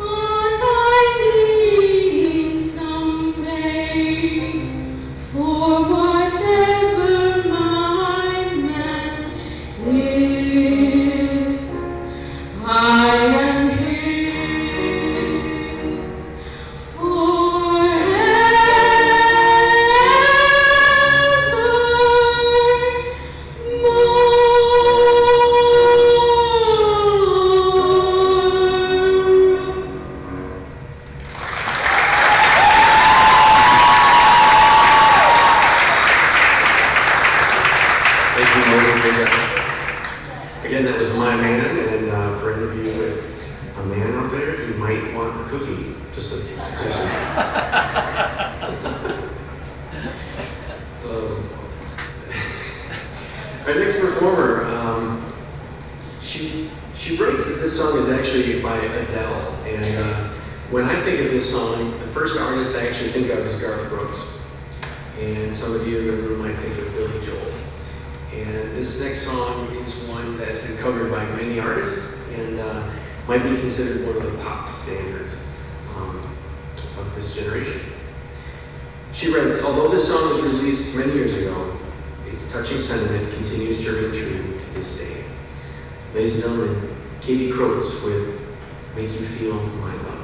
on my knees someday for whatever my man is, I am his forevermore. Thank you, Morgan. Great job. Again, that was My Man, and for any of you with a man out there, you might want a cookie. Just a suggestion. Our next performer, she writes that this song is actually by Adele, and when I think of this song, the first artist I actually think of is Garth Brooks, and some of you in the room might think of Billy Joel. And this next song is one that's been covered by many artists and might be considered one of the pop standards of this generation. She writes, although this song was released many years ago, its touching sentiment continues to ring true to this day. Ladies and gentlemen, Katie Croats with Make You Feel My Love.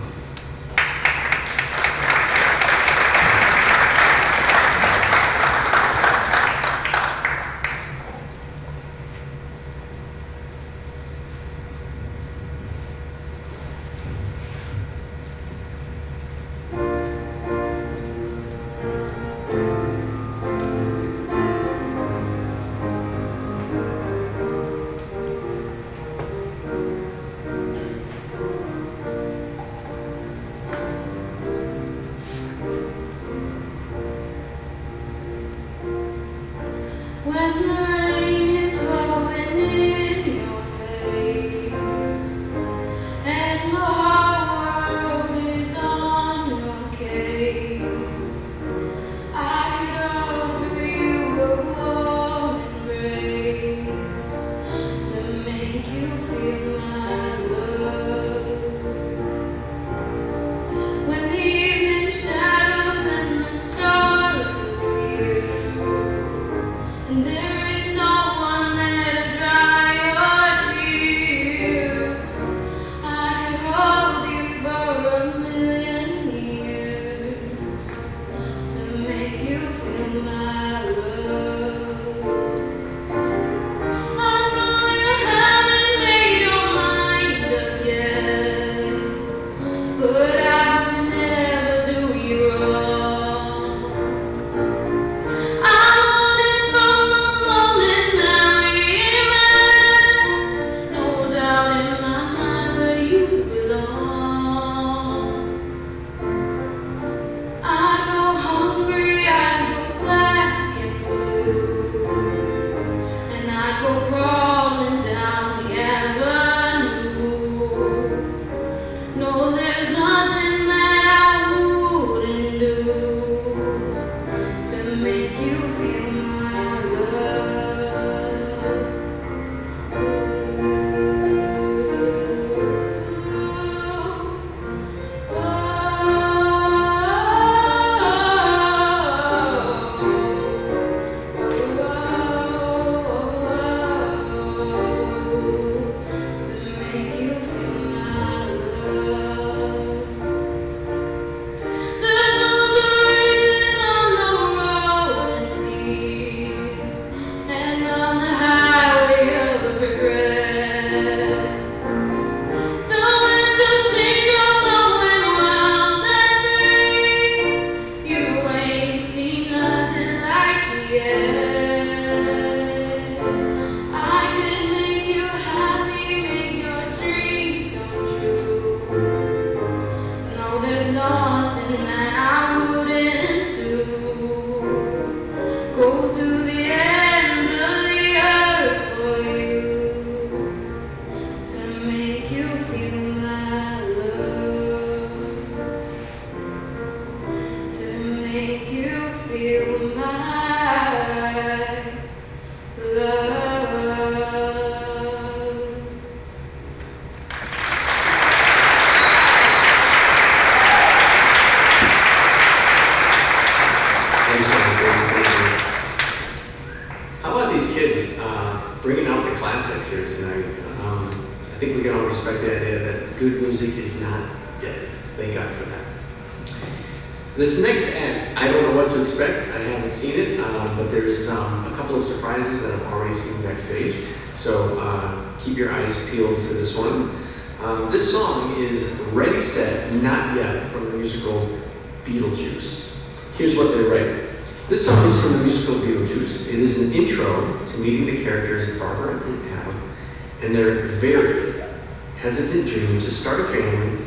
When the rain is blowing in your face and the whole world is on your case, I could offer you a warm embrace to make you feel my love. When the evening shadows and the stars appear, and there is no one there to dry your tears, I could hold you for a million years to make you feel my love. I know you haven't made your mind up yet, but I think we can all respect the idea that good music is not dead. Thank God for that. This next act, I don't know what to expect. I haven't seen it, but there's a couple of surprises that I've already seen backstage. So keep your eyes peeled for this one. This song is Ready, Set, Not Yet from the musical Beetlejuice. Here's what they write. This song is from the musical Beetlejuice. It is an intro to meeting the characters Barbara and Adam and their very hesitant dream to start a family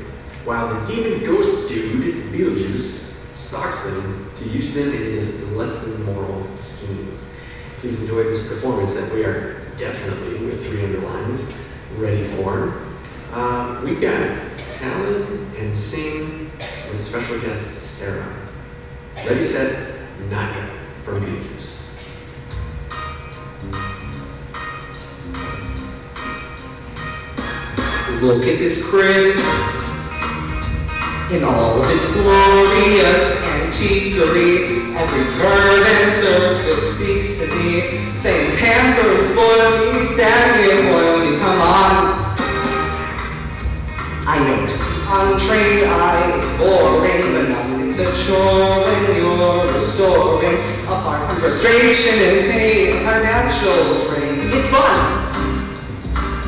while the demon ghost dude, Beetlejuice, stalks them to use them in his less than moral schemes. Please enjoy this performance that we are definitely, with 3 underlines, ready for. We've got Talon and Sing with special guest Sarah. Ready, Set, Not Yet from Beetlejuice. Look at this crib in all of its glorious antiquery. Every curve and surface speaks to me, saying pamper and spoil me, Samuel, boil me, come on. I note, untrained eye, it's boring, but nothing's a chore when you're restoring. Apart from frustration and pain, our natural drain, it's fun.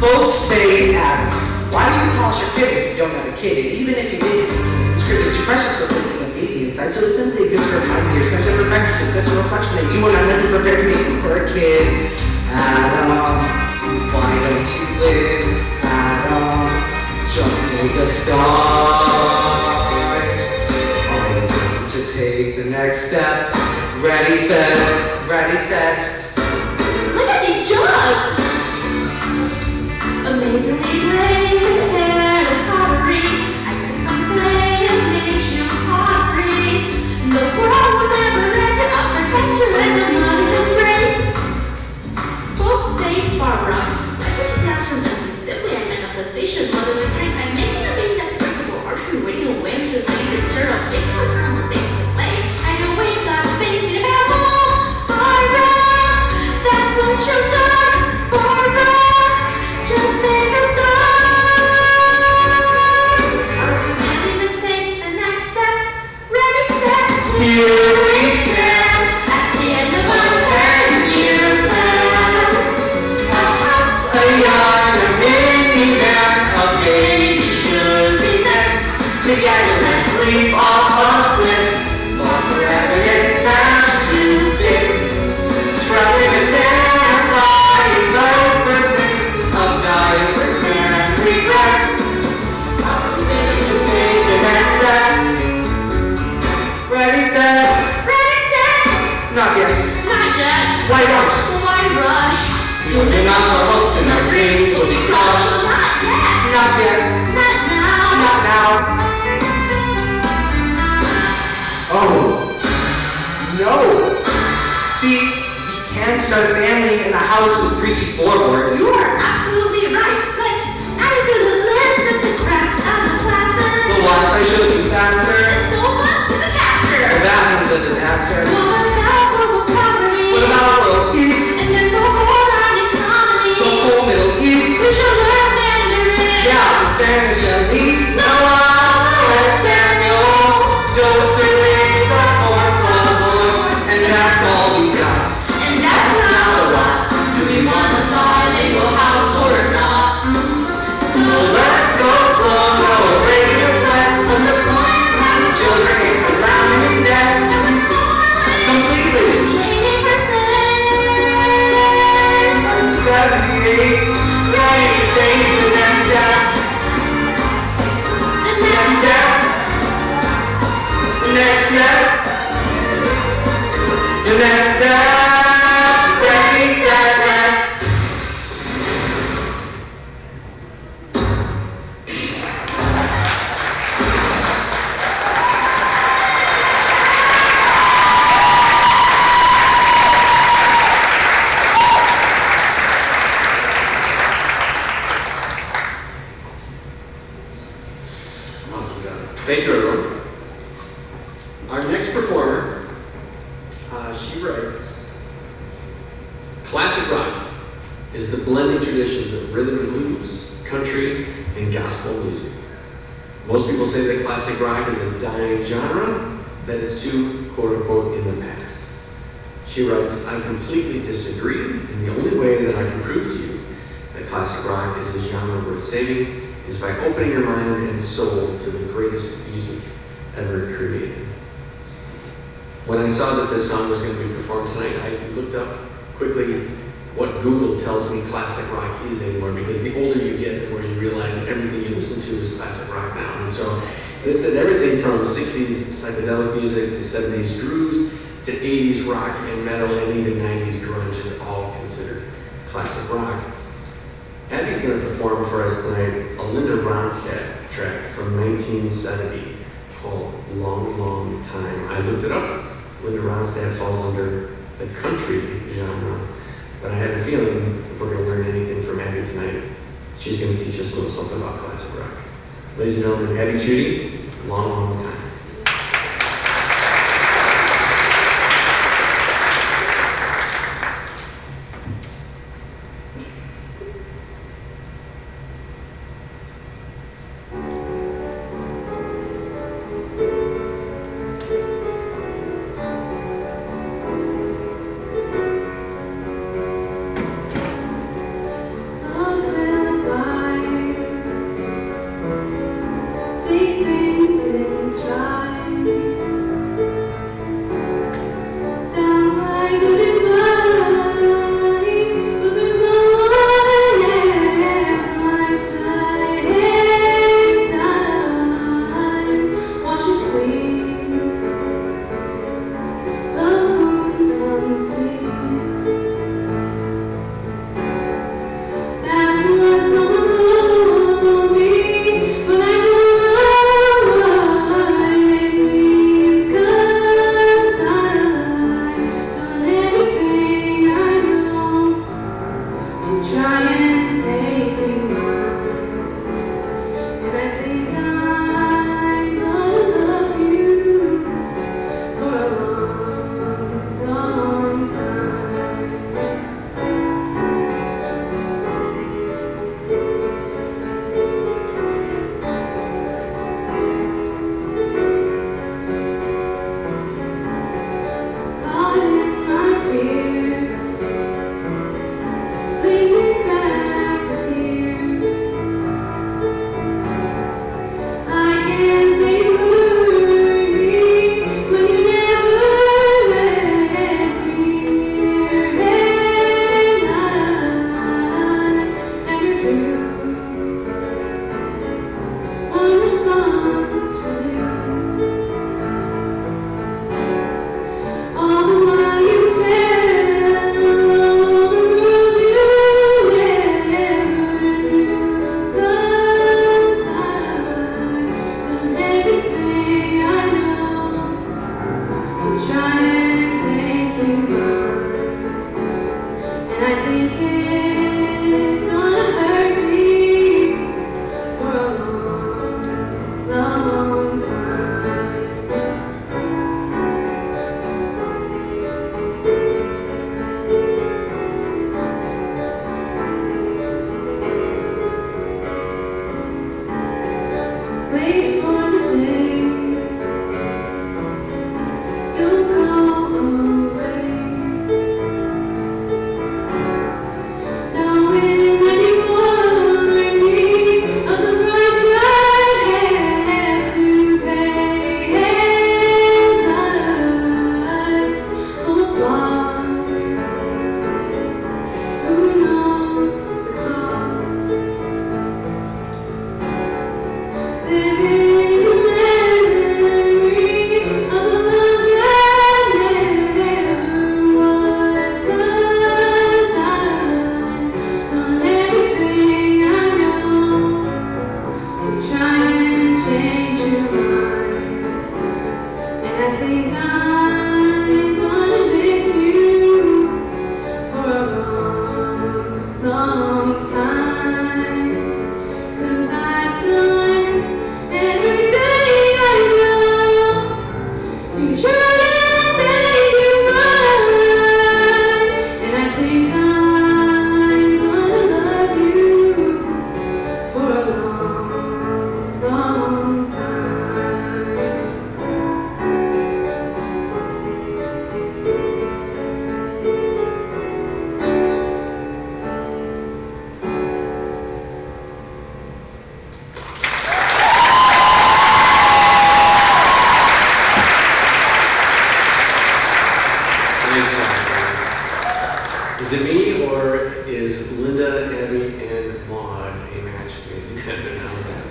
Folks say, Adam, why do you polish your crib if you don't have a kid? And even if you did, this crib is too precious for placing a baby inside, so it simply exists for a time of your sense of perfection. It's just a reflection that you were not mentally prepared to make room for a kid. Adam, why don't you live? Adam, just make a start. Are you going to take the next step? Ready, set, ready, set. Look at these jugs! Amazingly glazed and terracottery. I took some clay and made you pottery. The world will never reckon up protection like the mother's embrace. Folks say, Barbara, I could just ask from nothing simply. I meant a position, mother to drink. I'm making a baby that's breakable. Aren't we ready to win? Should we turn up? Taking my turn on mistakes to play. I know ways that space me to babble. Barbara, that's what you've done. Barbara, just make a start. Are we willing to take the next step? Ready, set, Here we stand. at the end of our 10-year plan. A house, A yard, a minivan, a baby should be next. Together, let's leap off a cliff. Fall forever, get smashed to bits. Shrouded in terrifying perfect of diapers and regrets. Are we ready to take the next step? Ready, set, ready, set, not yet. not yet. Why rush? Why rush? Soon enough, our hopes and our dreams will be crushed. Not yet. Not yet. Not now. Not now. Oh, no. See, you can't start a family in a house with creaky floorboards. You are absolutely right. Let's add it to the list of the cracks out of the plaster. The Wi-Fi should be The faster. sofa is a The caster. bathroom's a disaster. No accountable property. What about world peace? And there's a whole lot of economy. The whole Middle East? We should learn Mandarin. Yeah, Spanish at least. No, Espanol. Dos cervezas, por favor. And that's all we got. And that's not a lot. Do we want a bilingual household or not? Well, let's go slow, no breaking a sweat. What's the point of having children if we're drowning in debt? Completely. 78, ready to take the next step. The Next step. The next step. The next step. Ready, set, let's. Awesome job. Thank you, everyone. Our next performer, she writes, classic rock is the blending traditions of rhythm and blues, country, and gospel music. Most people say that classic rock is a dying genre, that it's too, quote-unquote, in the past. She writes, I completely disagree, and the only way that I can prove to you that classic rock is a genre worth saving is by opening your mind and soul to the greatest music ever created. When I saw that this song was going to be performed tonight, I looked up quickly what Google tells me classic rock is anymore, because the older you get, the more you realize that everything you listen to is classic rock now. And so it said everything from 60s psychedelic music to 70s grooves to 80s rock and metal and even 90s grunge is all considered classic rock. Abby's going to perform for us tonight a Linda Ronstadt track from 1970 called Long, Long Time. I looked it up. Linda Ronstadt falls under the country genre, but I have a feeling if we're going to learn anything from Abby tonight, she's going to teach us a little something about classic rock. Ladies and gentlemen, Abby Judy, Long, Long Time. Take things in stride. Is it me, or is Linda, Abby, and Maud a match made in heaven? How's that?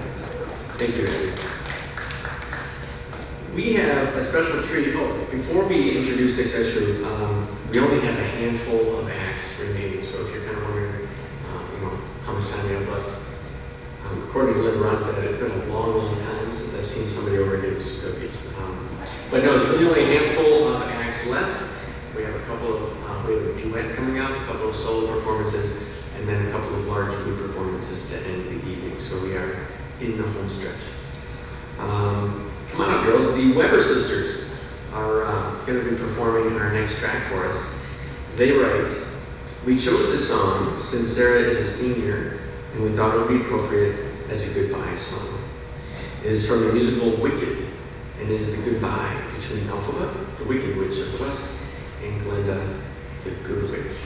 Thank you, Abby. We have a special treat. Oh, before we introduce the extra, we only have a handful of acts remaining. So if you're kind of wondering, how much time we have left, according to Linda Ronstadt, it's been a long, long time since I've seen somebody over give some cookies. But no, it's really only a handful of acts left. We have a couple of, we have a duet coming up, a couple of solo performances, and then a couple of large group performances to end the evening. So we are in the home stretch. Come on up, girls. The Weber sisters are going to be performing our next track for us. They write, "We chose this song since Sarah is a senior, and we thought it would be appropriate as a goodbye song. It is from the musical Wicked, and is the goodbye between Elphaba, the Wicked Witch of the West, and Glinda, the Good Witch.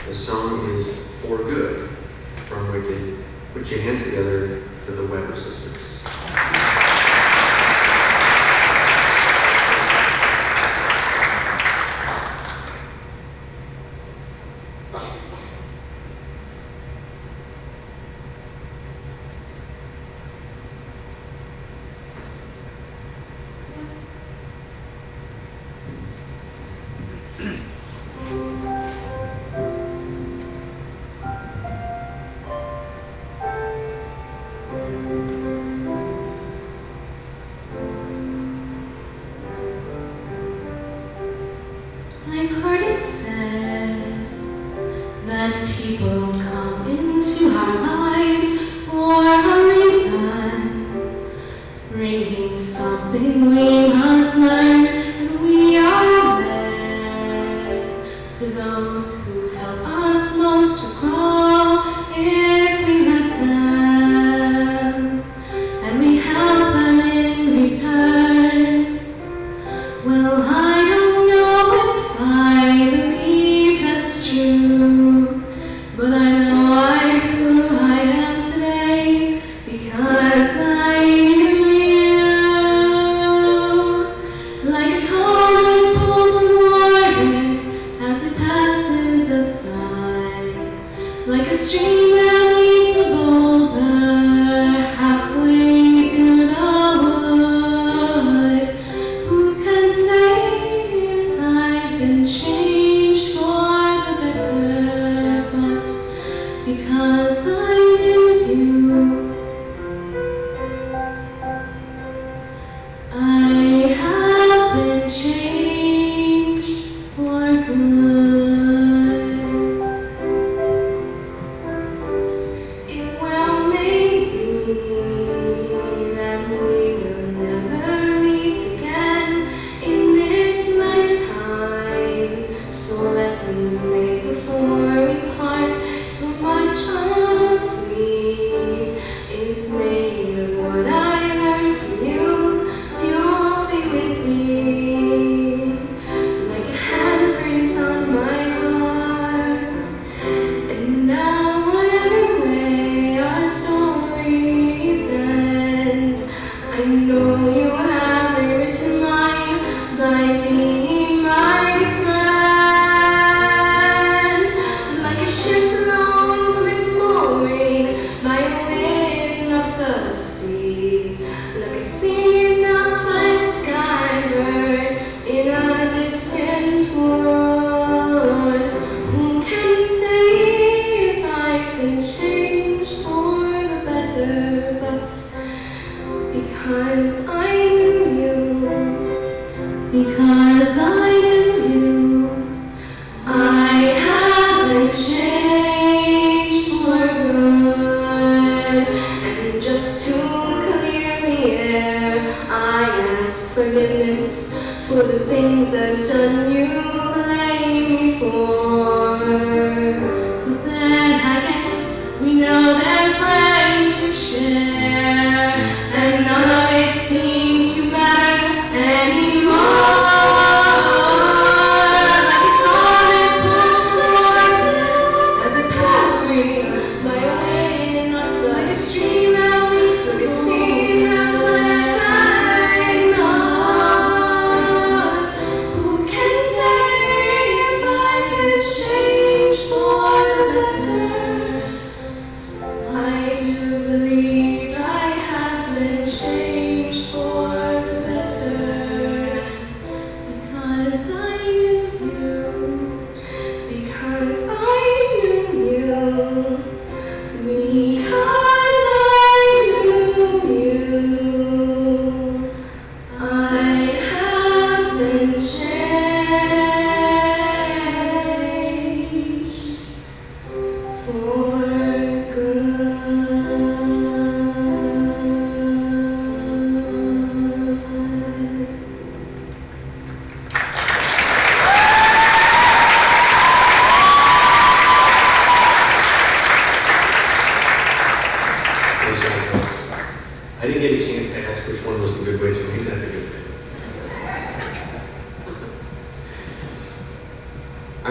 The song is For Good from Wicked. Put your hands together for the Weber sisters." I've heard it said that people come into our lives for a reason, bringing something we must learn, and we are led to those who help us most to grow if we let them, and we help them in return. Well, I don't know if I believe that's true, but I know I'm who I am today because I knew you. Like a comet pulled from orbit as it passes the sun, like a stream that meets a boulder halfway through the wood. Who can say if I've been changed for the better? But because I knew you, I have been changed for good. It well may be that we will never meet again in this lifetime. So let me say before we part, so much of me is made of what I learned from you. You'll be with me like a handprint on my heart. And now whatever way our stories end, I know you have rewritten mine by being my friend. Like a ship blown from its mooring by a wind of the sea, like a sea knocked by a skybird in a distant wood. Who can say if I've been changed for the better? But because I knew you, because I knew you, I haven't changed for good. And just to clear the air, I ask forgiveness for the things I've done you blame me for. But then I guess we know there's plenty to share, and none of it seems to matter anymore. Like a comet pulled from orbit as it passes us by a wind of the, like a stream that meets, like a sea that's where I know. Who can say if I've been changed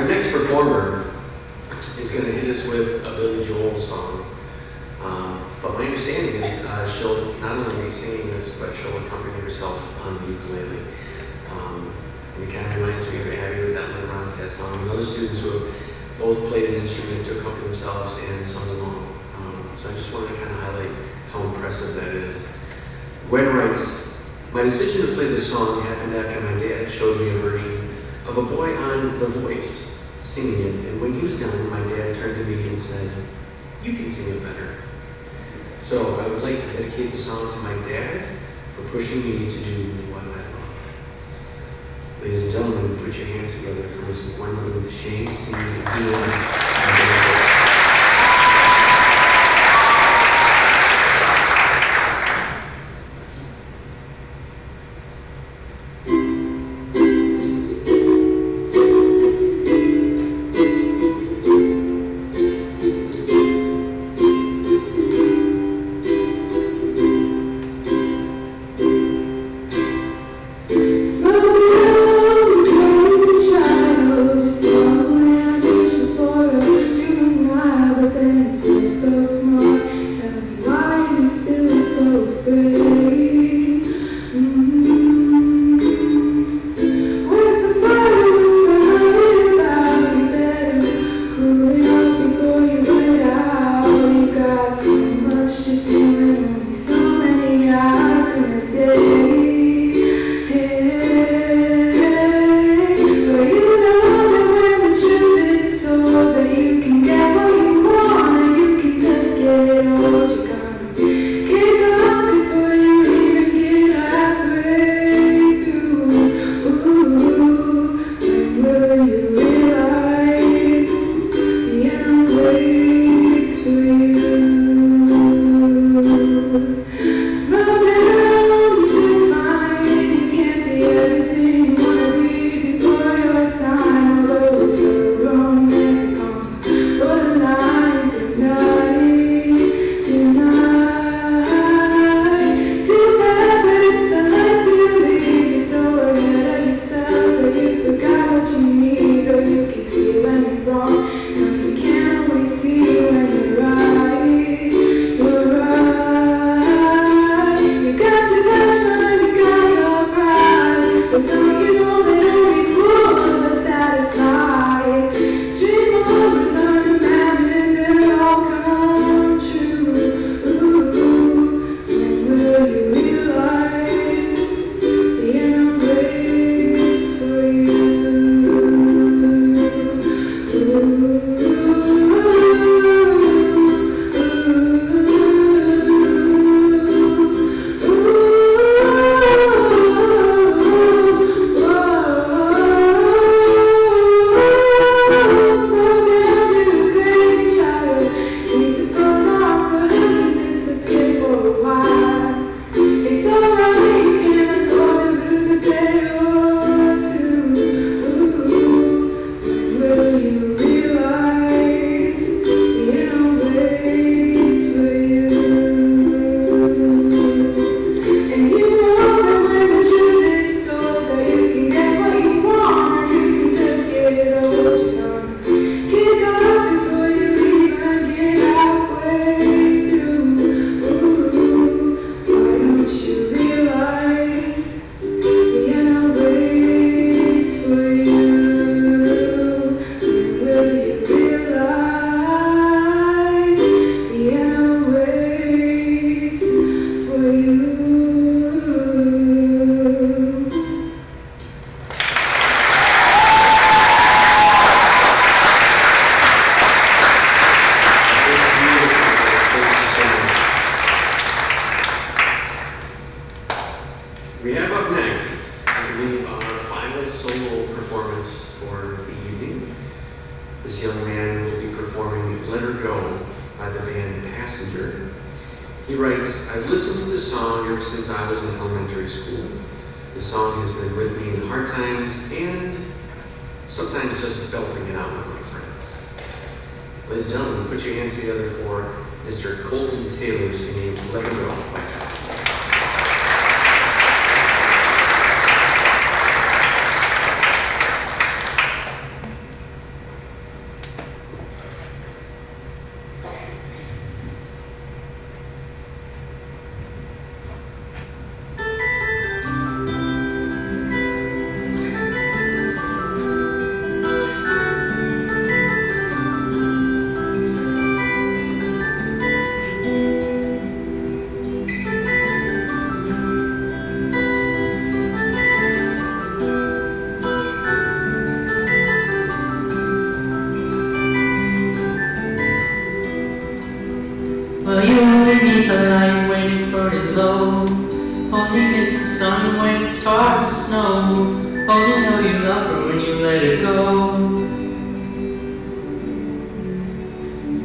Our next performer is going to hit us with a Billy Joel song. But my understanding is she'll not only be singing this, but she'll accompany herself on the ukulele. And it kind of reminds me of Abby with that Lynn Ronstadt song. And other students who have both played an instrument to accompany themselves and sung along. So I just wanted to kind of highlight how impressive that is. Gwen writes, "My decision to play this song happened after my dad showed me a version of a boy on The Voice singing it. And when he was done, my dad turned to me and said, 'You can sing it better.' So I would like to dedicate the song to my dad for pushing me to do what I love." Ladies and gentlemen, put your hands together for Miss Gwendolyn Shane singing "Healing." Slow down, crazy child. You saw my ambitions for a juvenile, but then you feel so smart. Tell me why you still so afraid. Where's the fire? What's the hurry about? You better cool it up before you run it out. You got so much to do and only so many hours in a day. We have up next, I believe, our final solo performance for the evening. This young man will be performing "Let Her Go" by the band Passenger. He writes, "I've listened to this song ever since I was in elementary school. The song has been with me in hard times and sometimes just belting it out with my friends." Ladies and gentlemen, put your hands together for Mr. Colton Taylor singing "Let Her Go" by Passenger. starts to snow. Only know you love her when you let her go.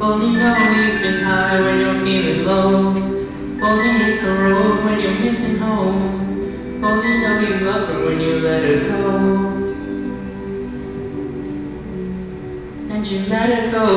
Only know you've been high when you're feeling low. Only hit the road when you're missing home. Only know you love her when you let her go. And you let her go.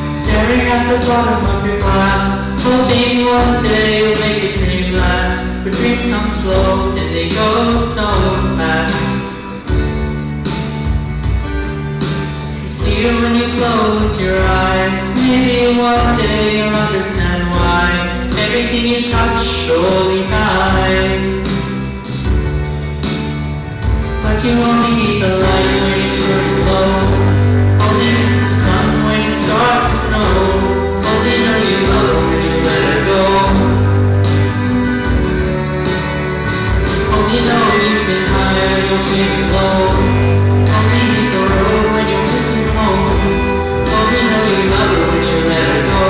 Staring at the bottom of your glass, hoping one day you'll make a dream last. But dreams come slow and they go so fast. You see her when you close your eyes. Maybe one day you'll understand why everything you touch surely dies. But you only need the light when it's burning low. Only miss the sun when it starts to snow. Only know you love her when you let her go. Only know you've been high when you're feeling low. Only hit the road when you're missing home. Only know you love her when you let her go.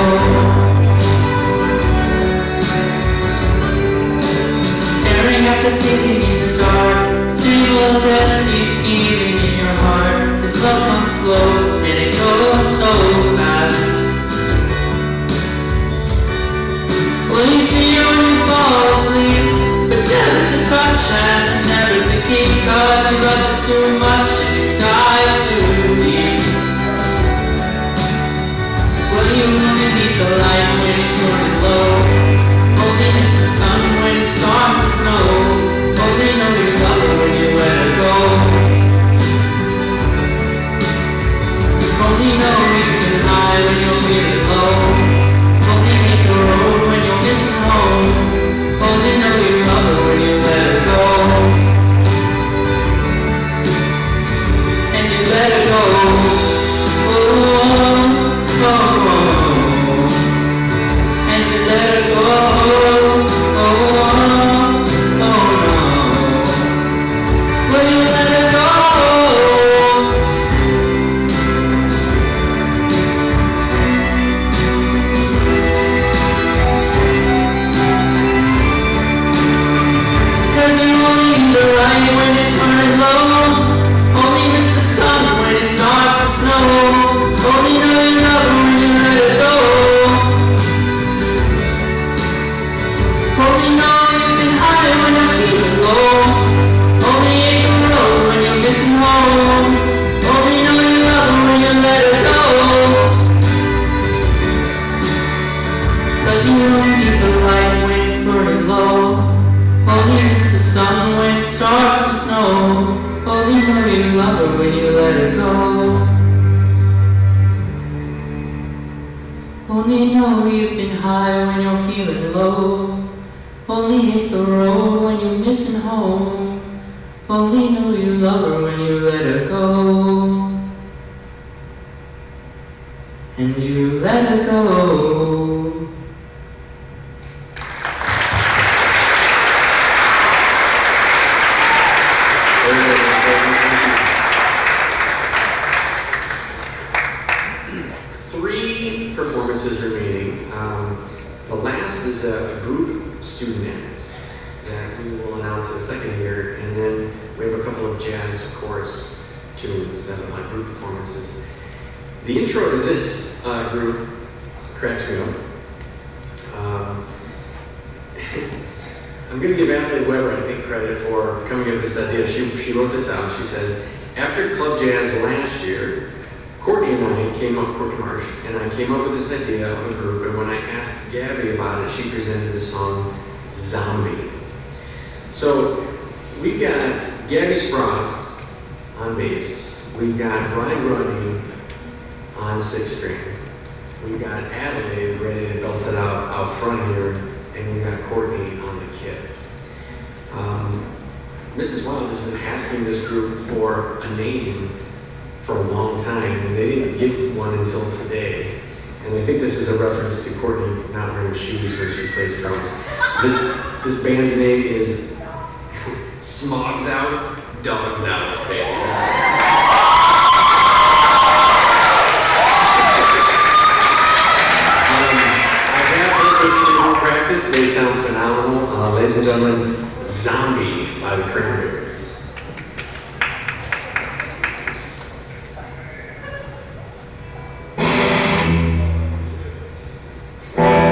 Staring at the city in the dark, same old empty feeling in your heart. This love comes slow and it goes so fast. Well, you see her when you fall asleep, but never to touch and never to keep, 'cause you loved her too much and you dive too deep. Well, you only need the light when it's burning low. Only miss the sun when it starts to snow. Only know you love her when you let her go. Only know you've been high when you're feeling low. Only hit the road when you're missing home. Only know you love her when you let her go. And you let her go. Oh, oh, oh. And you let her go. Oh, oh, oh, no. Will you let her go? Cause you only need the light when it's burning low. Only miss the sun when it starts to snow. Only know you love her when you let her go. Only know you've been high when you're feeling low. Only hit the road when you're missing home. Only know you love her when you let her go. Cause you only need the light when it's burning low. Only miss the sun when it starts to snow. Only know you love her when you let her go. Only know you've been high when you're feeling low. Only hit the road when you're missing home. Only know you love her when you let her go. And you let her go. Three performances remaining. The last is a group student act that we will announce in a second here, and then we have a couple of jazz chorus tunes that are like group performances. The intro to this group cracks me up. I'm going to give Adelaide Weber, I think, credit for coming up with this idea. She wrote this out. She says, after Club Jazz last year, Courtney and I came up, Courtney Marsh, and I came up with this idea of a group, and when I asked Gabby about it, she presented the song Zombie. So we've got Gabby Sprout on bass, we've got Brian Rodney on sixth string, we've got Adelaide ready to belt it out front here, and we've got Courtney on the kit. Mrs. Wild has been asking this group for a name for a long time, and they didn't give one until today. And I think this is a reference to Courtney not wearing shoes when she plays drums. This band's name is Smogs Out. Dogs Out Band. I have heard this in practice. They sound phenomenal. Ladies and gentlemen, Zombie by the Cranberries. Thank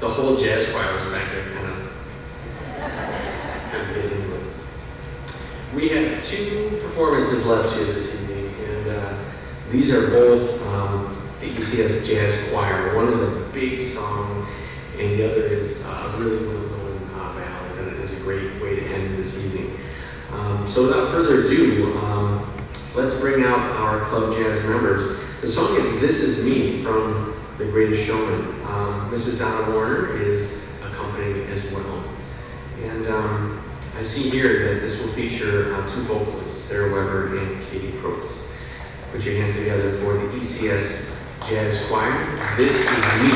the whole jazz choir was back there kind of getting into it. We have 2 performances left here this evening, and these are both the ECS Jazz Choir. One is a big song, and the other is a really well-known ballad, and it is a great way to end this evening. So without further ado, let's bring out our Club Jazz members. The song is This Is Me from The Greatest Showman. Mrs. Donna Warner is accompanying as well. And I see here that this will feature 2 vocalists, Sarah Weber and Katie Crooks. Put your hands together for the ECS Jazz Choir. This Is Me.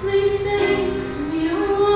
They say 'cause we don't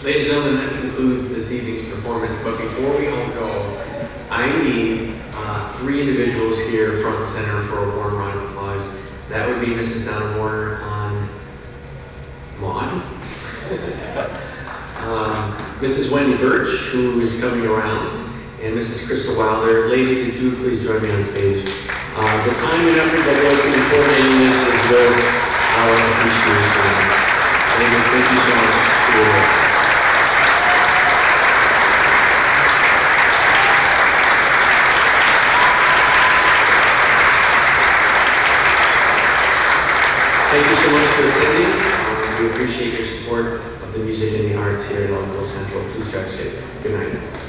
Ladies and gentlemen, that concludes this evening's performance. But before we all go, I need 3 individuals here front and center for a warm round of applause. That would be Mrs. Donna Warner on Maud. Mrs. Wendy Birch, who is coming around, and Mrs. Crystal Wilder. Ladies, if you would please join me on stage. The time and effort that goes into coordinating this is worth our appreciation. Ladies, thank you so much for your work. Thank you so much for attending. We appreciate your support of the music and the arts here at Elk Grove Central. Please drive safe. Good night.